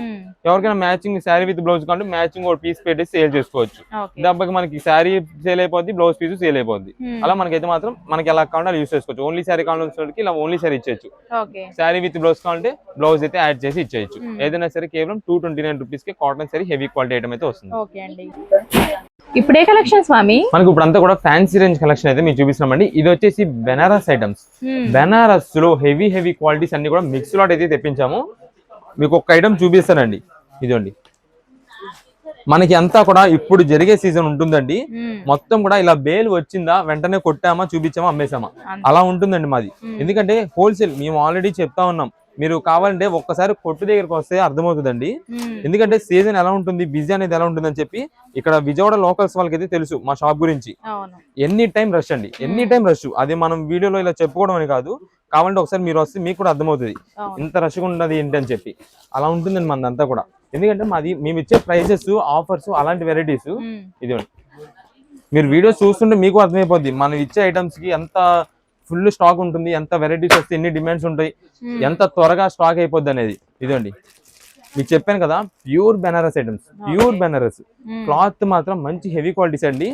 ఎవరికైనా మ్యాచింగ్ శారీ విత్ బ్లౌజ్ కావాలంటే మ్యాచింగ్ ఒక పీస్ పెట్టి సేల్ చేసుకోవచ్చు. దెబ్బకి మనకి శారీ సేల్ అయిపోద్ది, బ్లౌజ్ పీస్ సేల్ అయిపోద్ది. అలా మనకైతే మాత్రం మనకి ఎలా కావాలంటే యూస్ చేసుకోవచ్చు. ఓన్లీ శారీ కావాల్సిన ఇలా ఓన్లీ శారీ ఇచ్చేయచ్చు. శారీ విత్ బ్లౌజ్ కావాలంటే బ్లౌజ్ అయితే యాడ్ చేసి ఇచ్చేయచ్చు. ఏదైనా సరే కేవలం 229 రూపీస్ కి cotton sari heavy quality item అయితే వస్తుంది. ఇప్పుడే కలెక్షన్ స్వామి మనకి ఇప్పుడు అంతా కూడా ఫ్యాన్సీ రేంజ్ కలెక్షన్ అయితే మీకు చూపిస్తున్నామండి. ఇది వచ్చేసి బెనారస్ ఐటమ్స్. బెనారస్ లో హెవీ క్వాలిటీస్ అన్ని కూడా మిక్స్ లాట్ అయితే తెప్పించాము. మీకు ఒక ఐటమ్ చూపిస్తానండి. ఇదండి మనకి అంతా కూడా ఇప్పుడు జరిగే సీజన్ ఉంటుందండి. మొత్తం కూడా ఇలా బేల్ వచ్చిందా వెంటనే కొట్టామా చూపించామా అమ్మేసామా అలా ఉంటుందండి మాది. ఎందుకంటే హోల్సేల్ మేము ఆల్రెడీ చెప్తా ఉన్నాం. మీరు కావాలంటే ఒక్కసారి కొట్టు దగ్గరకు వస్తే అర్థమవుతుందండి. ఎందుకంటే సీజన్ ఎలా ఉంటుంది, బిజీ అనేది ఎలా ఉంటుంది అని చెప్పి ఇక్కడ విజయవాడ లోకల్స్ వాళ్ళకి అయితే తెలుసు మా షాప్ గురించి. ఎనీ టైం రష్ అండి, ఎనీ టైం రష్. అది మనం వీడియోలో ఇలా చెప్పుకోవడం అని కాదు, కావాలంటే ఒకసారి మీరు వస్తే మీకు కూడా అర్థమవుతుంది ఇంత రష్గా ఉన్నది ఏంటి అని చెప్పి. అలా ఉంటుందండి మనదంతా కూడా. ఎందుకంటే మాది మేము ఇచ్చే ప్రైజెస్, ఆఫర్స్, అలాంటి వెరైటీస్ ఇదిగోండి. మీరు వీడియోస్ చూస్తుంటే మీకు అర్థమైపోద్ది మనం ఇచ్చే ఐటమ్స్ కి ఎంత ఫుల్ స్టాక్ ఉంటుంది, ఎంత వెరైటీస్ వస్తే ఎన్ని డిమాండ్స్ ఉంటాయి, ఎంత త్వరగా స్టాక్ అయిపోద్ది అనేది. ఇదండి మీకు చెప్పాను కదా, pure Banaras items, pure Banaras cloth మాత్రం మంచి హెవీ క్వాలిటీస్ అండి.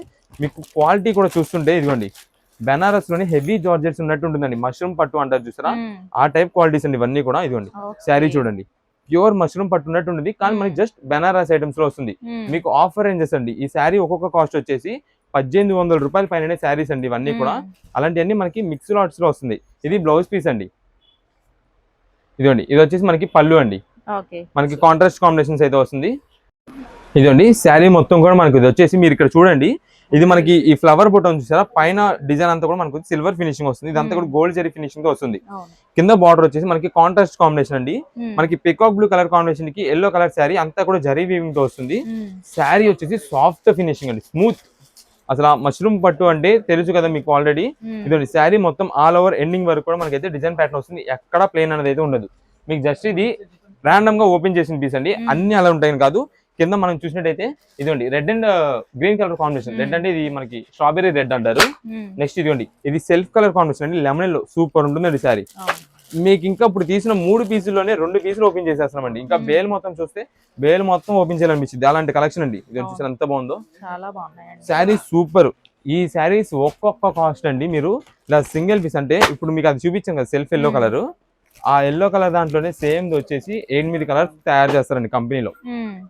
మీకు క్వాలిటీ కూడా చూస్తుంటే ఇదిగోండి బెనారస్ లోని హెవీ జార్జెట్స్ ఉన్నట్టు ఉంటుందండి. మష్రూమ్ పట్టు అంటారు చూసారా, ఆ టైప్ క్వాలిటీస్ అండి ఇవన్నీ కూడా. ఇదిగోండి శారీ చూడండి, ప్యూర్ మష్రూమ్ పట్టు ఉన్నట్టు ఉంటుంది, కానీ మనకి జస్ట్ బెనారస్ ఐటమ్స్ లో వస్తుంది. మీకు ఆఫర్ రేంజెస్ అండి. ఈ శారీ ఒక్కొక్క కాస్ట్ వచ్చేసి 1800 రూపాయల పైన శారీస్ అండి ఇవన్నీ కూడా. అలాంటివన్నీ మనకి మిక్స్ లాట్స్ లో వస్తుంది. ఇది బ్లౌజ్ పీస్ అండి. ఇదిగోండి ఇది వచ్చేసి మనకి పళ్ళు అండి, మనకి కాంట్రాస్ట్ కాంబినేషన్స్ అయితే వస్తుంది. ఇదండి శారీ మొత్తం కూడా మనకి ఇది వచ్చేసి మీరు ఇక్కడ చూడండి, ఇది మనకి ఈ ఫ్లవర్ బుట్ట చూసారా, పైన డిజైన్ అంతా కూడా మనకు సిల్వర్ ఫినిషింగ్ వస్తుంది. ఇదంతా కూడా గోల్డ్ జరీ ఫినిషింగ్ తో వస్తుంది. కింద బార్డర్ వచ్చేసి మనకి కాంట్రాస్ట్ కాంబినేషన్ అండి. మనకి పికాక్ బ్లూ కలర్ కాంబినేషన్ కి ఎల్లో కలర్ శారీ అంతా కూడా జరీ వీవింగ్ తో వస్తుంది. శారీ వచ్చేసి సాఫ్ట్ ఫినిషింగ్ అండి, స్మూత్. అసలు మష్రూమ్ పట్టు అంటే తెలుసు కదా మీకు ఆల్రెడీ. ఇదండి శారీ మొత్తం ఆల్ ఓవర్ ఎండింగ్ వరకు కూడా మనకైతే డిజైన్ ప్యాటర్న్ వస్తుంది. ఎక్కడ ప్లేన్ అనేది అయితే ఉండదు. మీకు జస్ట్ ఇది ర్యాండమ్ గా ఓపెన్ చేసిన పీస్ అండి, అన్ని అలా ఉంటాయని కాదు. కింద మనం చూసినట్టయితే ఇదిగోండి red and green colour combination. Red అంటే ఇది మనకి స్ట్రాబెరీ రెడ్ అంటారు. నెక్స్ట్ ఇదిగోండి ఇది సెల్ఫ్ కలర్ కాంబినేషన్ అండి, లెమన్ లో సూపర్ ఉంటుందండి శారీ. మీకు ఇంకా ఇప్పుడు తీసిన 3 పీసుల్లోనే 2 పీసులు ఓపెన్ చేసేస్తున్నామండి. ఇంకా బేల్ మొత్తం చూస్తే బేల్ మొత్తం ఓపెన్ చేయాలనిపించింది, అలాంటి కలెక్షన్ అండి. ఇది చూసారు ఎంత బాగుందో, శారీ సూపర్. ఈ శారీస్ ఒక్కొక్క కాస్ట్ అండి. మీరు ఇలా సింగిల్ పీస్ అంటే ఇప్పుడు మీకు అది చూపించాం కదా సెల్ఫ్ ఎల్లో కలర్, ఆ ఎల్లో కలర్ దాంట్లోనే సేమ్ వచ్చేసి 8 కలర్స్ తయారు చేస్తారండి కంపెనీలో.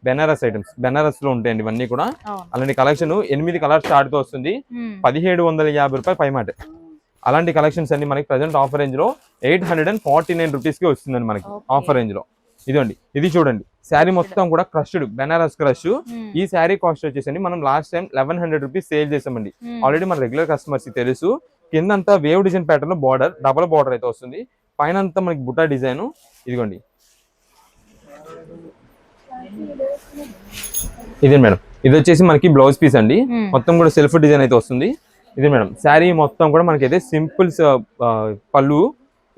బెనారస్ ఐటమ్స్, బెనారస్ లో ఉంటాయండి ఇవన్నీ కూడా. అలాంటి కలెక్షన్ 8 కలర్స్ స్టార్ట్ తో వస్తుంది. 1750 రూపాయలు పైమాట. అలాంటి కలెక్షన్స్ అన్ని మనకి ప్రజెంట్ ఆఫర్ రేంజ్ లో 849 రూపీస్ కి వస్తుందండి మనకి ఆఫర్ రేంజ్ లో. ఇదండి ఇది చూడండి శారీ మొత్తం కూడా క్రష్డ్ బెనారస్ క్రష్. ఈ శారీ కాస్ట్ వచ్చేసి మనం లాస్ట్ టైం 1100 రూపీస్ సేల్ చేసామండి. ఆల్రెడీ మన రెగ్యులర్ కస్టమర్స్ తెలుసు. కిందంతా వేవ్ డిజైన్ ప్యాటర్న్ లో బార్డర్, డబల్ బార్డర్ అయితే వస్తుంది. పైన అంతా మనకి బుట్టా డిజైన్. ఇదిగోండి ఇదే మేడం, ఇది వచ్చేసి మనకి బ్లౌజ్ పీస్ అండి. మొత్తం కూడా సెల్ఫ్ డిజైన్ అయితే వస్తుంది. ఇది మేడం శారీ మొత్తం కూడా మనకైతే సింపుల్ పళ్ళు,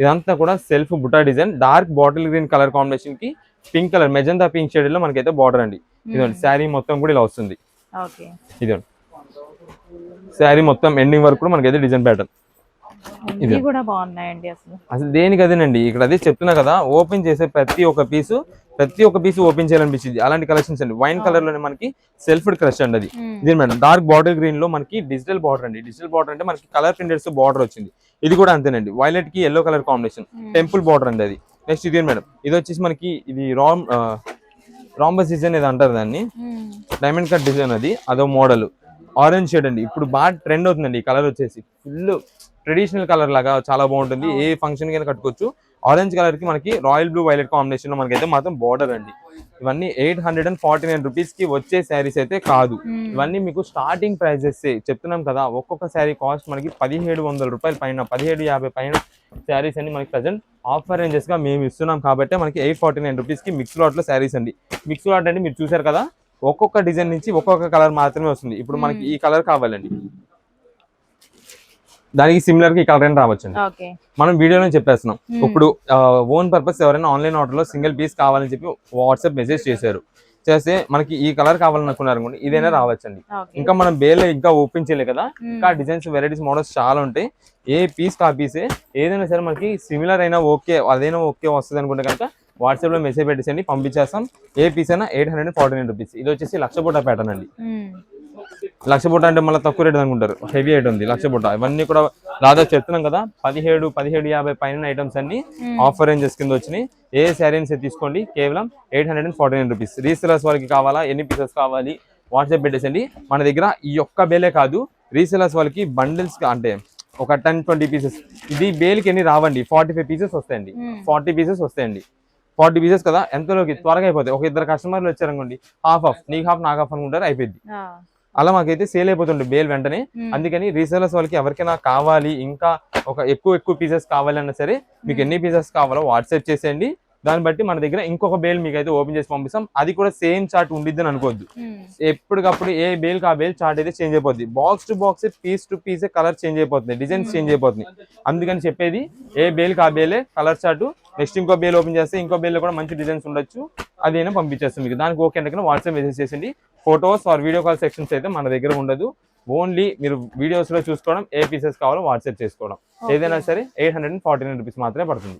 ఇదంతా కూడా self butta design. Dark bottle green colour combination కి pink colour, magenta pink shade లో మనకైతే బార్డర్ అండి. ఇదండి శారీ మొత్తం కూడా ఇలా వస్తుంది. ఇదండి శారీ మొత్తం ఎండింగ్ వరకు కూడా మనకైతే డిజైన్ ప్యాటర్న్. ఇది కూడా బాగున్నాయండి. అసలు దేనికి అదేనండి, ఇక్కడ అదే చెప్తున్నా కదా, ఓపెన్ చేసే ప్రతి ఒక్క పీసు ఓపెన్ చేయాలనిపించింది. అలాంటి కలెక్షన్స్ అండి. వైన్ కలర్ లోనే మనకి సెల్ఫ్ క్రష్ అండి. అది ఇది మేడం డార్క్ బాటిల్ గ్రీన్ లో మనకి డిజిటల్ బార్డర్ అండి. డిజిటల్ బార్డర్ అంటే మనకి కలర్ ప్రింటెడ్స్ బార్డర్ వచ్చింది. ఇది కూడా అంతేనండి, వైలెట్ కి yellow colour combination temple border అండి అది. నెక్స్ట్ ఇది మేడం, ఇది వచ్చేసి మనకి ఇది రాంబస్ డిజైన్ ఏదో అంటారు దాన్ని, డైమండ్ కట్ డిజైన్ అది, అదో మోడల్. ఆరెంజ్ షేడ్ అండి, ఇప్పుడు బాగా ట్రెండ్ అవుతుందండి ఈ కలర్ వచ్చేసి. ఫుల్ ట్రెడిషనల్ కలర్ లాగా చాలా బాగుంటుంది, ఏ ఫంక్షన్ కైనా కట్టుకోవచ్చు. ఆరెంజ్ కలర్ కి మనకి రాయల్ బ్లూ వైలెట్ కాంబినేషన్ లో మనకైతే మాత్రం బార్డర్ అండి. ఇవన్నీ 849 రూపీస్ కి వచ్చే శారీస్ అయితే కాదు. ఇవన్నీ మీకు స్టార్టింగ్ ప్రైజెస్ చెప్తున్నాం కదా. ఒక్కొక్క శారీ కాస్ట్ మనకి 1700 రూపాయల పైన, 1750 పైన శారీస్ అన్ని మనకి ప్రజెంట్ ఆఫర్ రేంజెస్ గా మేము ఇస్తున్నాం కాబట్టి మనకి 849 రూపీస్ కి మిక్స్ లాట్ లో శారీస్ అండి. మిక్స్ లాట్ అంటే మీరు చూసారు కదా, ఒక్కొక్క డిజైన్ నుంచి ఒక్కొక్క కలర్ మాత్రమే వస్తుంది. ఇప్పుడు మనకి ఈ కలర్ కావాలండి, దానికి సిమిలర్ గా ఈ కలర్ అయినా రావచ్చండి. మనం వీడియోలో చెప్పేస్తున్నాం. ఇప్పుడు ఓన్ పర్పస్ ఎవరైనా ఆన్లైన్ ఆర్డర్ లో సింగిల్ పీస్ కావాలని చెప్పి వాట్సాప్ మెసేజ్ చేస్తే మనకి ఈ కలర్ కావాలనుకున్నారు ఇదైనా రావచ్చండి. ఇంకా మనం బేల్ ఇంకా ఓపెన్ చేయలేదు కదా, ఇంకా డిజైన్స్ వెరైటీస్ మోడల్స్ చాలా ఉంటాయి. ఏ పీస్ కా పీసే ఏదైనా సరే మనకి సిమిలర్ అయినా ఓకే, అదైనా ఓకే వస్తుంది అనుకుంటే కనుక వాట్సాప్ లో మెసేజ్ పెట్టేసండి, పంపించేస్తాం. ఏ పీస్ అయినా 849 రూపీస్. ఇది వచ్చేసి లక్ష బుట్ట ప్యాటర్న్ అండి. లక్ష బుట్ట అంటే మళ్ళీ తక్కువ రేట్ అనుకుంటారు, హెవీ ఐటమ్ ఉంది లక్ష బుట్ట. ఇవన్నీ కూడా దాదాపు చెప్తున్నాం కదా, 1750 పైన ఐటమ్స్ అన్ని ఆఫర్ రేంజెస్ కింద వచ్చినాయి. ఏ శారీస్ తీసుకోండి, కేవలం 849 రూపీస్. రీసెలర్స్ వాళ్ళకి కావాలా, ఎన్ని పీసెస్ కావాలి వాట్సాప్ పెట్టేసండి. మన దగ్గర ఈ ఒక్క బేలే కాదు, రీసెలర్స్ వాళ్ళకి బండిల్స్ అంటే ఒక 10-20 పీసెస్. ఇది బేల్కి ఎన్ని రావండి, 45 పీసెస్ వస్తాయండి. 40 పీసెస్ వస్తాయండి. 40 పీసెస్ కదా, ఎంతలోకి త్వరగా అయిపోతాయి. ఒక ఇద్దరు కస్టమర్లు వచ్చారనుకోండి, హాఫ్ నీకు హాఫ్ నాకు హాఫ్ అనుకుంటారు, అయిపోయింది. అలా మాకైతే సేల్ అయిపోతుండే బేల్ వెంటనే. అందుకని రీసేలర్స్ వాళ్ళకి ఎవరికైనా కావాలి, ఇంకా ఒక ఎక్కువ పీసెస్ కావాలన్నా సరే, మీకు ఎన్ని పీసెస్ కావాలో వాట్సాప్ చేసేయండి. దాన్ని బట్టి మన దగ్గర ఇంకొక బేల్ మీకు అయితే ఓపెన్ చేసి పంపిస్తాం. అది కూడా సేమ్ చార్ట్ ఉండిద్ది అని అనుకోవద్దు. ఎప్పటికప్పుడు ఏ బేల్ కా బేల్ చార్ట్ అయితే చేంజ్ అయిపోద్ది. Box to box, piece to piece colour change అయిపోతుంది, డిజైన్స్ చేంజ్ అయిపోతుంది. అందుకని చెప్పేది ఏ బేల్ కా బేలే కలర్ చార్ట్. నెక్స్ట్ ఇంకో బేల్ ఓపెన్ చేస్తే ఇంకో బేల్ లో కూడా మంచి డిజైన్స్ ఉండొచ్చు, అదేనా పంపించేస్తాం మీకు. దానికి ఓకే అంటే వాట్సాప్ మెసేజ్ చేసింది. Photos or video call sections అయితే మన దగ్గర ఉండదు. ఓన్లీ మీరు వీడియోస్ లో చూసుకోవడం, ఏ పీసెస్ కావాలో వాట్సాప్ చేసుకోవడం. ఏదైనా సరే 849 రూపీస్ మాత్రమే పడుతుంది.